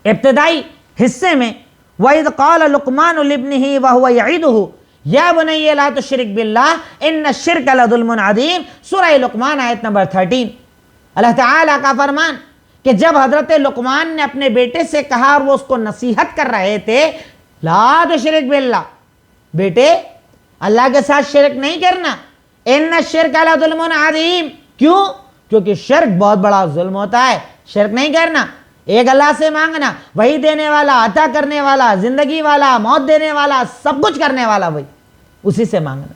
ابتدائی حصے میں, وَإِذْ قَالَ لُقْمَانُ لِابْنِهِ وَهُوَ يَعِظُهُ يَا بُنَيَّ لَا تُشْرِكْ بِاللَّهِ إِنَّ الشِّرْكَ لَظُلْمٌ عَظِيمٌ. سورہ لقمان آیت نمبر 13. اللہ تعالیٰ کا فرمان کہ جب حضرت لقمان نے اپنے بیٹے سے کہا اور وہ اس کو نصیحت کر رہے تھے, لا تشرک باللہ, بیٹے اللہ کے ساتھ شرک نہیں کرنا, ان الشرک لظلم عظیم. کیوں؟ کیونکہ شرک بہت بڑا ظلم ہوتا ہے. شرک نہیں کرنا, ایک اللہ سے مانگنا, وہی دینے والا, عطا کرنے والا, زندگی والا, موت دینے والا, سب کچھ کرنے والا وہی, اسی سے مانگنا,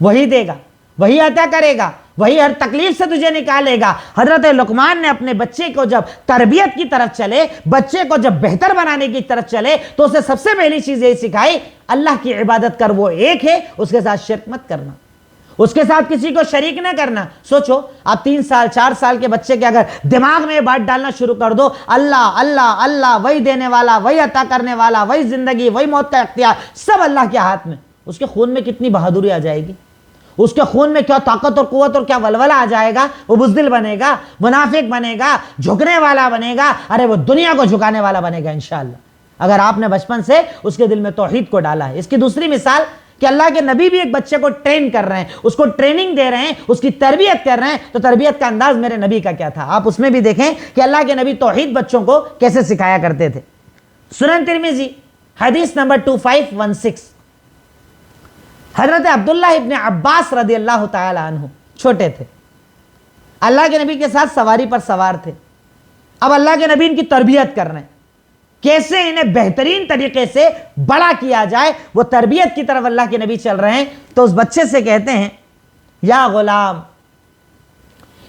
وہی دے گا, وہی عطا کرے گا, وہی ہر تکلیف سے تجھے نکالے گا. حضرت لقمان نے اپنے بچے کو جب تربیت کی طرف چلے, بچے کو جب بہتر بنانے کی طرف چلے, تو اسے سب سے پہلی چیز یہ سکھائی, اللہ کی عبادت کر, وہ ایک ہے, اس کے ساتھ شرک مت کرنا, اس کے ساتھ کسی کو شریک نہ کرنا. سوچو آپ 3 سال 4 سال کے بچے کے اگر دماغ میں یہ بات ڈالنا شروع کر دو, اللہ اللہ اللہ, وہی دینے والا, وہی عطا کرنے والا, وہی زندگی, وہی موت کا اختیار, سب اللہ کے ہاتھ میں, اس کے خون میں کتنی بہادری آ جائے گی, اس کے خون میں کیا طاقت اور قوت اور کیا ولولہ آ جائے گا. وہ بزدل بنے گا, منافق بنے گا, جھکنے والا بنے گا, ارے وہ دنیا کو جھکانے والا بنے گا انشاءاللہ, اگر آپ نے بچپن سے اس کے دل میں توحید کو ڈالا ہے. اس کی دوسری مثال کہ اللہ کے نبی بھی ایک بچے کو ٹرین کر رہے ہیں, اس کو ٹریننگ دے رہے ہیں, اس کی تربیت کر رہے ہیں. تو تربیت کا انداز میرے نبی کا کیا تھا, آپ اس میں بھی دیکھیں کہ اللہ کے نبی توحید بچوں کو کیسے سکھایا کرتے تھے. سنن ترمذی حدیث نمبر 2516, حضرت عبداللہ ابن عباس رضی اللہ تعالی عنہ چھوٹے تھے, اللہ کے نبی کے ساتھ سواری پر سوار تھے. اب اللہ کے نبی ان کی تربیت کر رہے ہیں, کیسے انہیں بہترین طریقے سے بڑا کیا جائے, وہ تربیت کی طرف اللہ کے نبی چل رہے ہیں. تو اس بچے سے کہتے ہیں, یا غلام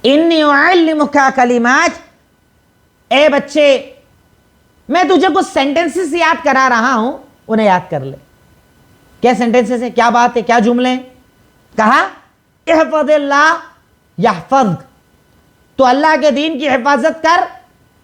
انی اعلمک کلمات, اے بچے میں تجھے کچھ سینٹنسز یاد کرا رہا ہوں, انہیں یاد کر لے. کیا سینٹنسز ہیں, کیا بات ہے, کیا جملے ہیں؟ کہا احفظ اللہ یحفظک, تو اللہ کے دین کی حفاظت کر،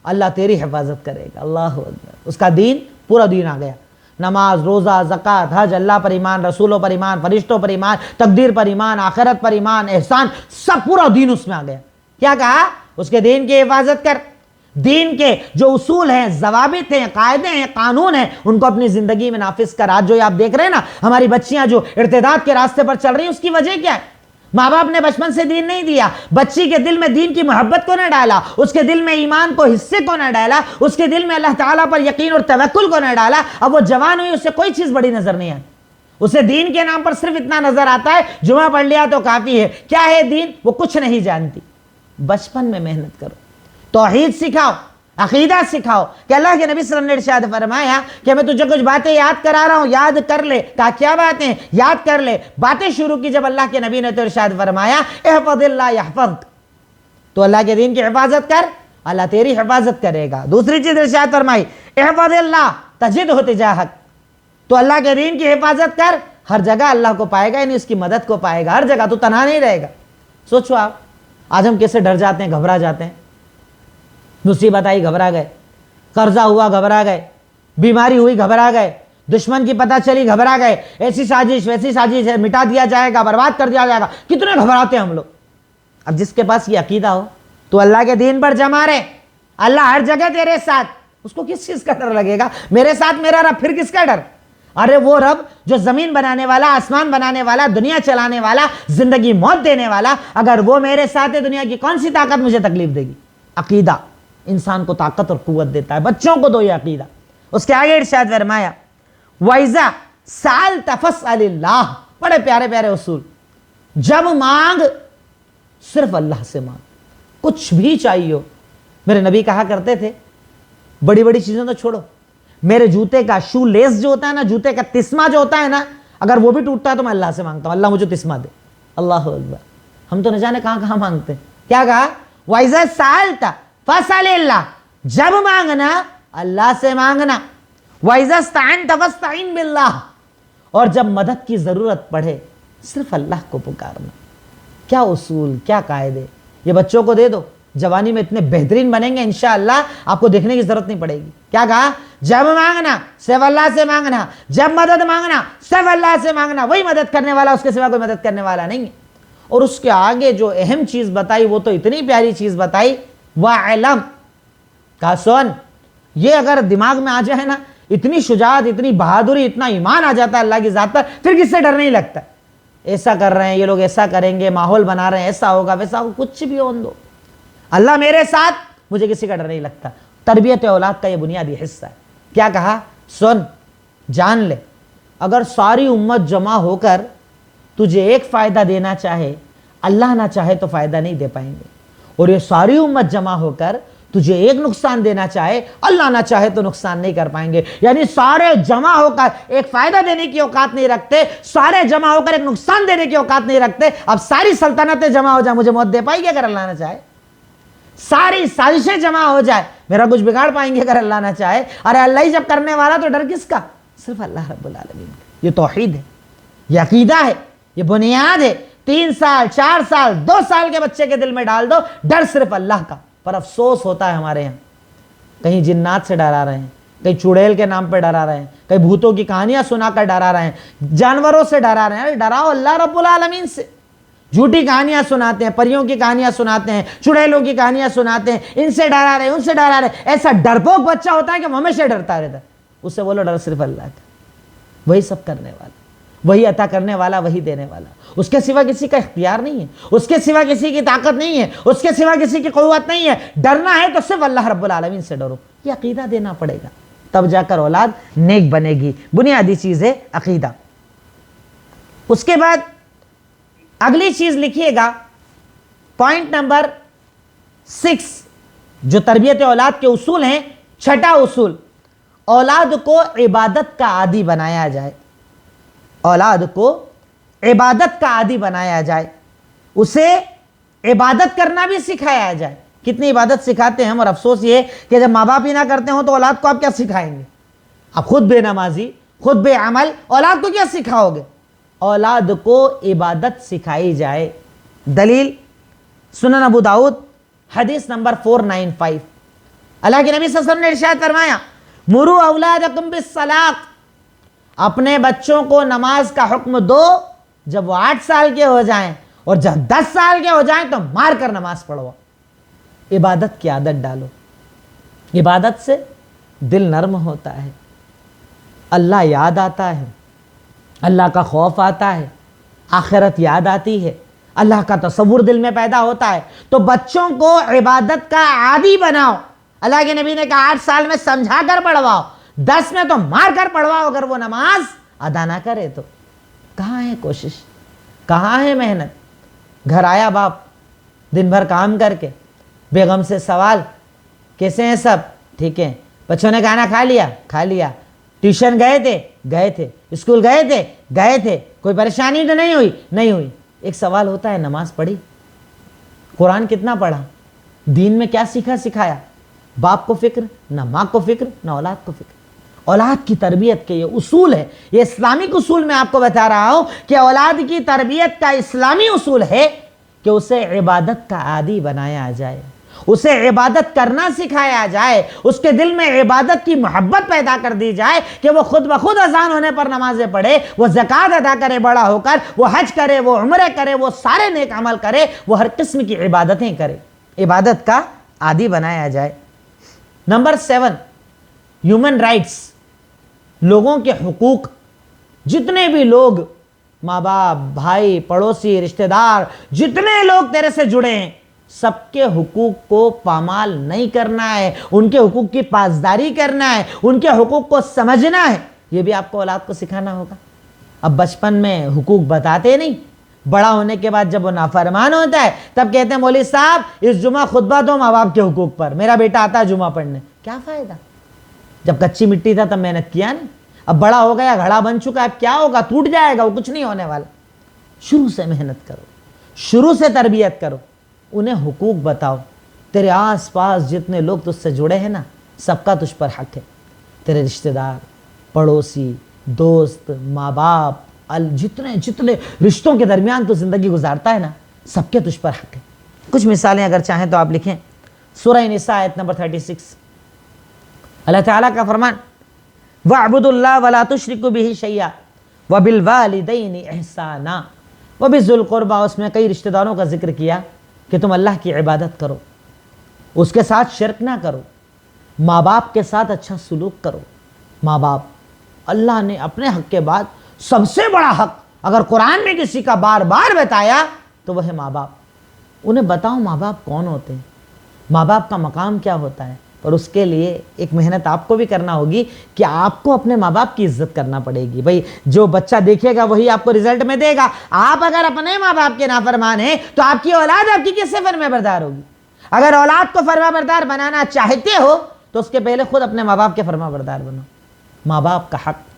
اللہ تیری حفاظت کرے گا۔ اللہ اکبر، اس کا دین پورا دین آ گیا، نماز، روزہ، زکوٰۃ، حج، اللہ پر ایمان، رسولوں پر ایمان، فرشتوں پر ایمان، تقدیر پر ایمان، آخرت پر ایمان، احسان، سب پورا دین اس میں آ گیا۔ کیا کہا؟ اس کے دین کی حفاظت کر، دین کے جو اصول ہیں، ضوابط ہیں، قاعدے ہیں، قانون ہیں، ان کو اپنی زندگی میں نافذ کر۔ آج جو آپ دیکھ رہے ہیں نا، ہماری بچیاں جو ارتداد کے راستے پر چل رہی ہیں، اس کی وجہ کیا ہے؟ ماں باپ نے بچپن سے دین نہیں دیا، بچی کے دل میں دین کی محبت کو نہ ڈالا، اس کے دل میں ایمان کو، حصے کو نہ ڈالا، اس کے دل میں اللہ تعالیٰ پر یقین اور توکل کو نہ ڈالا۔ اب وہ جوان ہوئی، اسے کوئی چیز بڑی نظر نہیں آتی، اسے دین کے نام پر صرف اتنا نظر آتا ہے جمعہ پڑھ لیا تو کافی ہے۔ کیا ہے دین؟ وہ کچھ نہیں جانتی۔ بچپن میں محنت کرو، توحید سکھاؤ، عقیدہ سکھاؤ کہ اللہ کے نبی صلی اللہ علیہ وسلم نے ارشاد فرمایا کہ میں تجھے کچھ باتیں یاد کرا رہا ہوں، یاد کر لے۔ کہا کیا باتیں؟ یاد کر لے۔ باتیں شروع کی جب اللہ کے نبی نے تو ارشاد فرمایا احفظ اللہ یحفظک، تو اللہ کے دین کی حفاظت کر، اللہ تیری حفاظت کرے گا۔ دوسری چیز ارشاد فرمائی احفظ اللہ تجدہ تجاہک، تو اللہ کے دین کی حفاظت کر، ہر جگہ اللہ کو پائے گا، یعنی اس کی مدد کو پائے گا، ہر جگہ تو تنہا نہیں رہے گا۔ سوچو آپ، آج ہم کیسے ڈر جاتے ہیں، گھبرا جاتے ہیں، مصیبت آئی گھبرا گئے، قرضہ ہوا گھبرا گئے، بیماری ہوئی گھبرا گئے، دشمن کی پتہ چلی گھبرا گئے، ایسی سازش ویسی سازش ہے، مٹا دیا جائے گا، برباد کر دیا جائے گا، کتنے گھبراتے ہیں ہم لوگ۔ اب جس کے پاس یہ عقیدہ ہو تو اللہ کے دین پر جمع رہے، اللہ ہر جگہ تیرے ساتھ، اس کو کس چیز کا ڈر لگے گا؟ میرے ساتھ میرا رب، پھر کس کا ڈر؟ ارے وہ رب جو زمین بنانے والا، آسمان بنانے والا، دنیا چلانے والا، زندگی موت دینے والا، اگر وہ میرے ساتھ ہے، دنیا کی کون سی طاقت مجھے تکلیف دے گی؟ عقیدہ انسان کو طاقت اور قوت دیتا ہے۔ بچوں کو دو یہ عقیدہ۔ اس کے آگے ارشاد فرمایا وَإِذَا سَأَلْتَ فَاسْأَلِ اللَّهَ، بڑے پیارے پیارے اصول۔ جب مانگ صرف اللہ سے مانگ، کچھ بھی چاہیے ہو۔ میرے نبی کہا کرتے تھے بڑی بڑی چیزیں تو چھوڑو، میرے جوتے کا شو لیس جو ہوتا ہے نا، جوتے کا تسمہ جو ہوتا ہے نا، اگر وہ بھی ٹوٹتا ہے تو میں اللہ سے مانگتا ہوں، اللہ مجھے تسمہ دے۔ اللہ اکبر، ہم تو نہ جانے کہاں کہاں مانگتے ہیں۔ کیا کہا؟ وَإِذَا سَأَلْتَ فَاسْأَلِ اللَّهَ، جب مانگنا اللہ سے مانگنا۔ وَإِذَا اسْتَعَنْتَ فَاسْتَعِنْ بِاللَّهِ، اور جب مدد کی ضرورت پڑے صرف اللہ کو پکارنا۔ کیا اصول، کیا قاعدے، یہ بچوں کو دے دو، جوانی میں اتنے بہترین بنیں گے انشاءاللہ، آپ کو دیکھنے کی ضرورت نہیں پڑے گی۔ کیا کہا؟ جب مانگنا صرف اللہ سے مانگنا، جب مدد مانگنا صرف اللہ سے مانگنا، وہی مدد کرنے والا، اس کے سوا کوئی مدد کرنے والا نہیں ہے۔ اور اس کے آگے جو اہم چیز بتائی وہ تو اتنی پیاری چیز بتائی، وَعْلَمْ، کہا سن، یہ اگر دماغ میں آ جائے نا، اتنی شجاعت، اتنی بہادری، اتنا ایمان آ جاتا ہے اللہ کی ذات پر، پھر کس سے ڈر نہیں لگتا۔ ایسا کر رہے ہیں یہ لوگ، ایسا کریں گے، ماحول بنا رہے ہیں، ایسا ہوگا ویسا ہوگا، کچھ بھی ہون دو، اللہ میرے ساتھ، مجھے کسی کا ڈر نہیں لگتا۔ تربیت اولاد کا یہ بنیادی حصہ ہے۔ کیا کہا؟ سن، جان لے، اگر ساری امت جمع ہو کر تجھے ایک فائدہ دینا چاہے، اللہ نہ چاہے تو فائدہ نہیں دے پائیں گے، اور یہ ساری امت جمع ہو کر تجھے ایک نقصان دینا چاہے، اللہ نہ چاہے تو نقصان نہیں کر پائیں گے۔ یعنی سارے جمع ہو کر ایک فائدہ دینے کی اوقات نہیں رکھتے، سارے جمع ہو کر ایک نقصان دینے کی اوقات نہیں رکھتے۔ اب ساری سلطنتیں جمع ہو جائیں، مجھے موت دے پائے گی اگر اللہ نہ چاہے؟ ساری سازشیں جمع ہو جائے، میرا کچھ بگاڑ پائیں گے اگر اللہ نہ چاہے؟ ارے اللہ ہی جب کرنے والا تو ڈر کس کا؟ صرف اللہ رب العالمین کا۔ یہ توحید ہے، یہ عقیدہ ہے، یہ بنیاد ہے۔ 3 سال 4 سال 2 سال کے بچے کے دل میں ڈال دو، ڈر صرف اللہ کا۔ پر افسوس ہوتا ہے ہمارے یہاں، کہیں جنات سے ڈرا رہے ہیں، کہیں چڑیل کے نام پہ ڈرا رہے ہیں، کہیں بھوتوں کی کہانیاں سنا کر ڈرا رہے ہیں، جانوروں سے ڈرا رہے ہیں۔ ڈراؤ اللہ رب العالمین سے۔ جھوٹی کہانیاں سناتے ہیں، پریوں کی کہانیاں سناتے ہیں، چڑیلوں کی کہانیاں سناتے ہیں، ان سے ڈرا رہے ہیں، ان سے ڈرا رہے ہیں۔ ایسا ڈرپوک بچہ ہوتا ہے کہ وہ ہمیشہ ڈرتا رہتا ہے۔ اس سے بولو ڈر صرف اللہ کا، وہی سب کرنے والا، وہی عطا کرنے والا، وہی دینے والا، اس کے سوا کسی کا اختیار نہیں ہے، اس کے سوا کسی کی طاقت نہیں ہے، اس کے سوا کسی کی قوت نہیں ہے۔ ڈرنا ہے تو صرف اللہ رب العالمین سے ڈرو، یہ عقیدہ دینا پڑے گا، تب جا کر اولاد نیک بنے گی۔ بنیادی چیز ہے عقیدہ۔ اس کے بعد اگلی چیز لکھیے گا، پوائنٹ نمبر 6، جو تربیت اولاد کے اصول ہیں، چھٹا اصول، اولاد کو عبادت کا عادی بنایا جائے۔ اولاد کو عبادت کا عادی بنایا جائے، اسے عبادت کرنا بھی سکھایا جائے۔ کتنی عبادت سکھاتے ہیں ہم، اور افسوس یہ کہ جب ماں باپ ہی نہ کرتے ہوں تو اولاد کو آپ کیا سکھائیں گے؟ آپ خود بے نمازی، خود بے عمل، اولاد کو کیا سکھاؤ گے؟ اولاد کو عبادت سکھائی جائے۔ دلیل سنن ابو داؤد حدیث نمبر 495، اللہ کے نبی صلی اللہ علیہ وسلم نے ارشاد فرمایا مرو اولادکم بالصلاۃ، اپنے بچوں کو نماز کا حکم دو جب وہ 8 سال کے ہو جائیں، اور جب 10 سال کے ہو جائیں تو مار کر نماز پڑھو۔ عبادت کی عادت ڈالو، عبادت سے دل نرم ہوتا ہے، اللہ یاد آتا ہے، اللہ کا خوف آتا ہے، آخرت یاد آتی ہے، اللہ کا تصور دل میں پیدا ہوتا ہے۔ تو بچوں کو عبادت کا عادی بناؤ۔ اللہ کے نبی نے کہا 8 سال میں سمجھا کر پڑھواؤ، 10 میں تو مار کر پڑھواؤ اگر وہ نماز ادا نہ کرے تو۔ کہاں ہے کوشش، کہاں ہے محنت؟ گھر آیا باپ دن بھر کام کر کے، بیگم سے سوال کیسے ہیں سب؟ ٹھیک ہے، بچوں نے کھانا کھا لیا؟ کھا لیا۔ ٹیوشن گئے تھے؟ گئے تھے۔ اسکول گئے تھے؟ گئے تھے۔ کوئی پریشانی تو نہیں ہوئی؟ نہیں ہوئی۔ ایک سوال ہوتا ہے نماز پڑھی؟ قرآن کتنا پڑھا؟ دین میں کیا سیکھا سکھایا؟ باپ کو فکر نہ، ماں کو فکر نہ، اولاد کو فکر۔ اولاد کی تربیت کے یہ اصول ہے، یہ اسلامک اصول میں آپ کو بتا رہا ہوں کہ اولاد کی تربیت کا اسلامی اصول ہے کہ اسے عبادت کا عادی بنایا جائے، اسے عبادت کرنا سکھایا جائے، اس کے دل میں عبادت کی محبت پیدا کر دی جائے کہ وہ خود بخود اذان ہونے پر نمازیں پڑھے، وہ زکوٰۃ ادا کرے بڑا ہو کر، وہ حج کرے، وہ عمرے کرے، وہ سارے نیک عمل کرے، وہ ہر قسم کی عبادتیں کرے، عبادت کا عادی بنایا جائے۔ نمبر 7، ہیومن رائٹس، لوگوں کے حقوق۔ جتنے بھی لوگ ماں باپ، بھائی، پڑوسی، رشتہ دار، جتنے لوگ تیرے سے جڑے ہیں، سب کے حقوق کو پامال نہیں کرنا ہے، ان کے حقوق کی پاسداری کرنا ہے، ان کے حقوق کو سمجھنا ہے۔ یہ بھی آپ کو اولاد کو سکھانا ہوگا۔ اب بچپن میں حقوق بتاتے نہیں، بڑا ہونے کے بعد جب وہ نافرمان ہوتا ہے تب کہتے ہیں مولوی صاحب اس جمعہ خطبہ دو ماں باپ کے حقوق پر، میرا بیٹا آتا ہے جمعہ پڑھنے۔ کیا فائدہ؟ جب کچی مٹی تھا تب محنت کیا نہیں، اب بڑا ہو گیا، گھڑا بن چکا ہے، اب کیا ہوگا؟ ٹوٹ جائے گا، وہ کچھ نہیں ہونے والا۔ شروع سے محنت کرو، شروع سے تربیت کرو، انہیں حقوق بتاؤ۔ تیرے آس پاس جتنے لوگ تجھ سے جڑے ہیں نا، سب کا تجھ پر حق ہے۔ تیرے رشتہ دار، پڑوسی، دوست، ماں باپ، جتنے رشتوں کے درمیان تو زندگی گزارتا ہے نا، سب کے تجھ پر حق ہے۔ کچھ مثالیں اگر چاہیں تو آپ لکھیں۔ سورہ نساء آیت نمبر 36، اللہ تعالیٰ کا فرمان وَاعْبُدُوا اللَّهَ وَلَا تُشْرِكُوا بِهِ شَيْئًا وَبِالْوَالِدَيْنِ إِحْسَانًا وَبِذِي الْقُرْبَى۔ اس میں کئی رشتہ داروں کا ذکر کیا کہ تم اللہ کی عبادت کرو، اس کے ساتھ شرک نہ کرو، ماں باپ کے ساتھ اچھا سلوک کرو۔ ماں باپ، اللہ نے اپنے حق کے بعد سب سے بڑا حق اگر قرآن میں کسی کا بار بار بتایا تو وہ ہے ماں باپ۔ انہیں بتاؤ ماں باپ کون ہوتے ہیں، ماں باپ کا مقام کیا ہوتا ہے، اور اس کے لیے ایک محنت آپ کو بھی کرنا ہوگی کہ آپ کو اپنے ماں باپ کی عزت کرنا پڑے گی۔ بھائی جو بچہ دیکھے گا وہی آپ کو رزلٹ میں دے گا۔ آپ اگر اپنے ماں باپ کے نافرمان ہیں تو آپ کی اولاد آپ کی کس سے فرما بردار ہوگی؟ اگر اولاد کو فرما بردار بنانا چاہتے ہو تو اس کے پہلے خود اپنے ماں باپ کے فرما بردار بنو۔ ماں باپ کا حق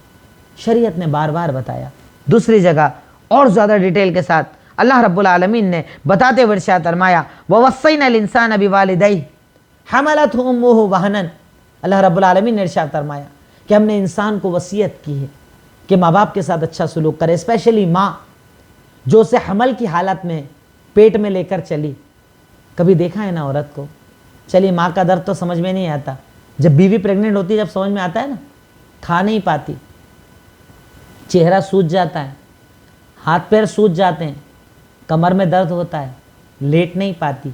شریعت نے بار بار بتایا۔ دوسری جگہ اور زیادہ ڈیٹیل کے ساتھ اللہ رب العالمین نے بتاتے ہوئے ارشاد فرمایا وَوَصَّيْنَا الْإِنسَانَ بِوَالِدَيْهِ حَمَلَتْهُ أُمُّهُ وَهْنًا۔ اللہ رب العالمین نے ارشاد فرمایا کہ ہم نے انسان کو وصیت کی ہے کہ ماں باپ کے ساتھ اچھا سلوک کرے، اسپیشلی ماں جو اسے حمل کی حالت میں پیٹ میں لے کر چلی۔ کبھی دیکھا ہے نا عورت کو؟ چلیے ماں کا درد تو سمجھ میں نہیں آتا، جب بیوی پریگننٹ ہوتی ہے جب سمجھ میں آتا ہے نا، کھا نہیں پاتی، چہرہ سوج جاتا ہے، ہاتھ پیر سوج جاتے ہیں، کمر میں درد ہوتا ہے، لیٹ نہیں پاتی،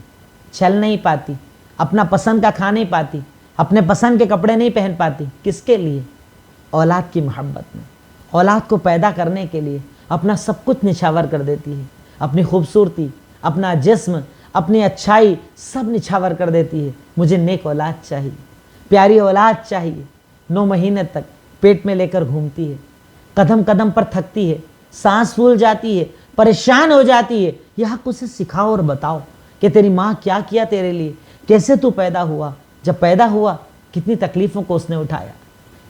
چل نہیں پاتی، اپنا پسند کا کھا نہیں پاتی، اپنے پسند کے کپڑے نہیں پہن پاتی۔ کس کے لیے؟ اولاد کی محبت میں، اولاد کو پیدا کرنے کے لیے اپنا سب کچھ نچھاور کر دیتی ہے، اپنی خوبصورتی، اپنا جسم، اپنی اچھائی سب نچھاور کر دیتی ہے۔ مجھے نیک اولاد چاہیے، پیاری اولاد چاہیے۔ 9 مہینے تک پیٹ میں لے کر گھومتی ہے، قدم قدم پر تھکتی ہے، سانس پھول جاتی ہے، پریشان ہو جاتی ہے۔ یہ حق اسے سکھاؤ اور بتاؤ کہ تیری ماں کیا کیا تیرے لیے، کیسے تو پیدا ہوا، جب پیدا ہوا کتنی تکلیفوں کو اس نے اٹھایا،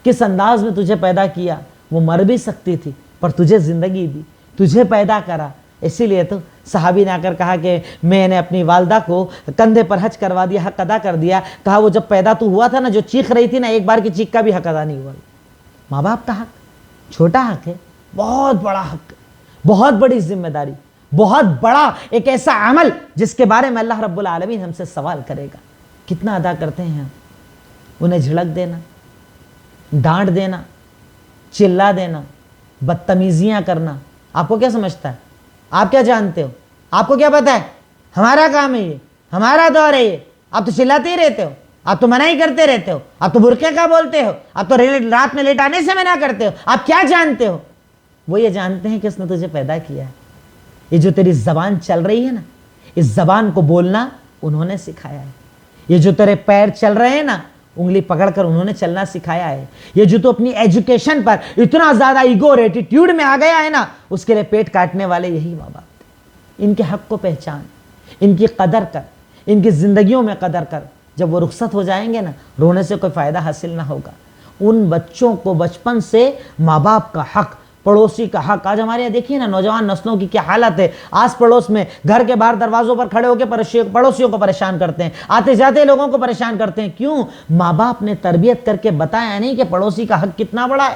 کس انداز میں تجھے پیدا کیا، وہ مر بھی سکتی تھی پر تجھے زندگی دی، تجھے پیدا کرا۔ اسی لیے تو صحابی نے آ کر کہا کہ میں نے اپنی والدہ کو کندھے پر حج کروا دیا، حق ادا کر دیا۔ کہا وہ جب پیدا تو ہوا تھا نا، جو چیخ رہی تھی نا، ایک بار کی چیخ کا بھی حق ادا نہیں ہوا۔ ماں باپ کا حق چھوٹا حق ہے، بہت بڑا حق ہے، بہت بڑی ذمہ داری۔ بہت بڑا ایک ایسا عمل جس کے بارے میں اللہ رب العالمین ہم سے سوال کرے گا. کتنا ادا کرتے ہیں ہم؟ انہیں جھڑک دینا، ڈانٹ دینا، چلا دینا، بدتمیزیاں کرنا. آپ کو کیا سمجھتا ہے؟ آپ کیا جانتے ہو؟ آپ کو کیا پتا ہے؟ ہمارا کام ہے یہ، ہمارا دور ہے یہ. آپ تو چلاتے ہی رہتے ہو، آپ تو منع ہی کرتے رہتے ہو، آپ تو برقعے کا بولتے ہو، آپ تو رات میں لیٹ آنے سے منع کرتے ہو. آپ کیا جانتے ہو؟ وہ یہ جانتے ہیں کہ اس نے تجھے پیدا کیا ہے. یہ جو تیری زبان چل رہی ہے نا، اس زبان کو بولنا انہوں نے سکھایا ہے. یہ جو تیرے پیر چل رہے ہیں نا، انگلی پکڑ کر انہوں نے چلنا سکھایا ہے. یہ جو تو اپنی ایجوکیشن پر اتنا زیادہ ایگو اور ایٹیٹیوڈ میں آ گیا ہے نا، اس کے لیے پیٹ کاٹنے والے یہی ماں باپ تھے. ان کے حق کو پہچان، ان کی قدر کر، ان کی زندگیوں میں قدر کر. جب وہ رخصت ہو جائیں گے نا، رونے سے کوئی فائدہ حاصل نہ ہوگا. ان بچوں کو بچپن سے ماں باپ کا حق، پڑوسی کا حق. آج ہمارے یہاں دیکھیے نا نوجوان نسلوں کی کیا حالت ہے. آس پڑوس میں گھر کے باہر دروازوں پر کھڑے ہو کے پڑوسیوں کو پریشان کرتے ہیں، آتے جاتے لوگوں کو پریشان کرتے ہیں. کیوں؟ ماں باپ نے تربیت کر کے بتایا نہیں کہ پڑوسی کا حق کتنا بڑا ہے،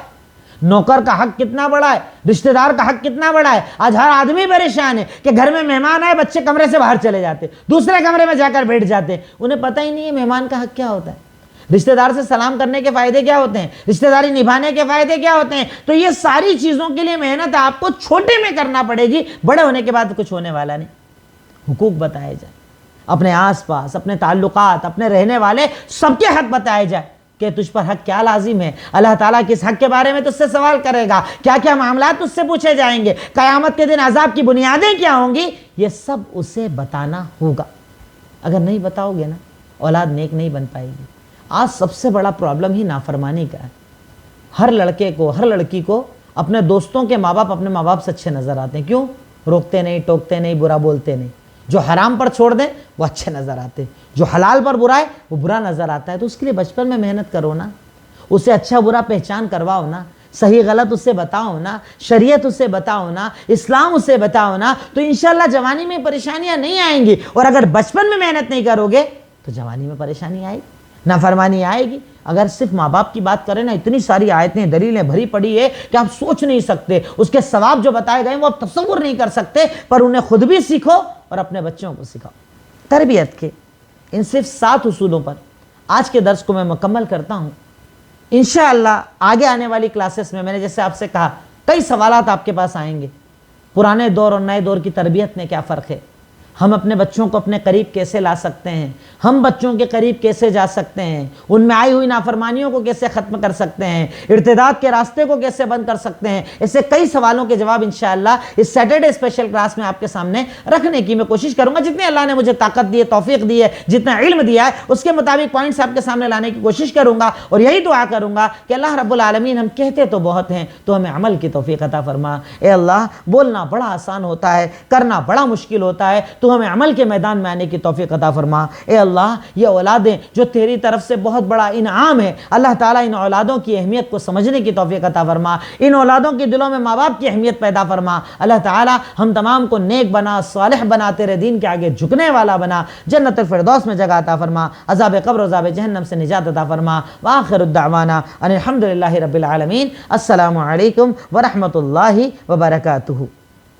نوکر کا حق کتنا بڑا ہے، رشتہ دار کا حق کتنا بڑا ہے. آج ہر آدمی پریشان ہے کہ گھر میں مہمان آئے، بچے کمرے سے باہر چلے جاتے، دوسرے کمرے میں جا کر بیٹھ جاتے. انہیں پتہ ہی نہیں ہے مہمان کا حق کیا ہوتا ہے، رشتہ دار سے سلام کرنے کے فائدے کیا ہوتے ہیں، رشتہ داری نبھانے کے فائدے کیا ہوتے ہیں. تو یہ ساری چیزوں کے لیے محنت آپ کو چھوٹے میں کرنا پڑے گی، بڑے ہونے کے بعد کچھ ہونے والا نہیں. حقوق بتائے جائیں، اپنے آس پاس، اپنے تعلقات، اپنے رہنے والے سب کے حق بتائے جائیں کہ تجھ پر حق کیا لازم ہے. اللہ تعالیٰ کس حق کے بارے میں تجھ سے سوال کرے گا، کیا کیا معاملات تجھ سے پوچھے جائیں گے، قیامت کے دن عذاب کی بنیادیں کیا ہوں گی، یہ سب اسے بتانا ہوگا. اگر نہیں بتاؤ گے نا، اولاد نیک نہیں بن پائے گی. آج سب سے بڑا پرابلم ہی نافرمانی کا ہے. ہر لڑکے کو، ہر لڑکی کو اپنے دوستوں کے ماں باپ اپنے ماں باپ سے اچھے نظر آتے ہیں. کیوں؟ روکتے نہیں، ٹوکتے نہیں، برا بولتے نہیں. جو حرام پر چھوڑ دیں وہ اچھے نظر آتے ہیں، جو حلال پر برا ہے وہ برا نظر آتا ہے. تو اس کے لیے بچپن میں محنت کرو نا، اسے اچھا برا پہچان کرواؤ نا، صحیح غلط اسے بتاؤ نا، شریعت اسے بتاؤ نا، اسلام اسے بتاؤ نا. تو انشاءاللہ جوانی میں پریشانیاں نہیں آئیں گی. اور اگر بچپن میں محنت نہیں کرو گے تو جوانی میں پریشانی آئے گی، نافرمانی آئے گی. اگر صرف ماں باپ کی بات کریں نا، اتنی ساری آیتیں، دلیلیں بھری پڑی ہے کہ آپ سوچ نہیں سکتے. اس کے ثواب جو بتائے گئے وہ آپ تصور نہیں کر سکتے. پر انہیں خود بھی سیکھو اور اپنے بچوں کو سکھاؤ. تربیت کے ان صرف 7 اصولوں پر آج کے درس کو میں مکمل کرتا ہوں. انشاءاللہ آگے آنے والی کلاسز میں نے جیسے آپ سے کہا کئی سوالات آپ کے پاس آئیں گے. پرانے دور اور نئے دور کی تربیت میں کیا فرق ہے، ہم اپنے بچوں کو اپنے قریب کیسے لا سکتے ہیں، ہم بچوں کے قریب کیسے جا سکتے ہیں، ان میں آئی ہوئی نافرمانیوں کو کیسے ختم کر سکتے ہیں، ارتداد کے راستے کو کیسے بند کر سکتے ہیں. ایسے کئی سوالوں کے جواب انشاءاللہ اس سیٹرڈے اسپیشل کلاس میں آپ کے سامنے رکھنے کی میں کوشش کروں گا. جتنے اللہ نے مجھے طاقت دی ہے، توفیق دی ہے، جتنا علم دیا ہے، اس کے مطابق پوائنٹس آپ کے سامنے لانے کی کوشش کروں گا. اور یہی دعا کروں گا کہ اللہ رب العالمین ہم کہتے تو بہت ہیں، تو ہمیں عمل کی توفیق عطا فرما. اے اللہ، بولنا بڑا آسان ہوتا ہے، کرنا بڑا مشکل ہوتا ہے، تو ہمیں عمل کے میدان میں آنے کی توفیق عطا فرما. اے اللہ، یہ اولادیں جو تیری طرف سے بہت بڑا انعام ہے، اللہ تعالیٰ ان اولادوں کی اہمیت کو سمجھنے کی توفیق عطا فرما. ان اولادوں کے دلوں میں ماں باپ کی اہمیت پیدا فرما. اللہ تعالیٰ ہم تمام کو نیک بنا، صالح بنا، تیرے دین کے آگے جھکنے والا بنا. جنت الفردوس میں جگہ عطا فرما. عذاب قبر و عذاب جہنم سے نجات عطا فرما. وآخر الدعوانا ان الحمد للہ رب العالمین. السلام علیکم ورحمۃ اللہ وبرکاتہ.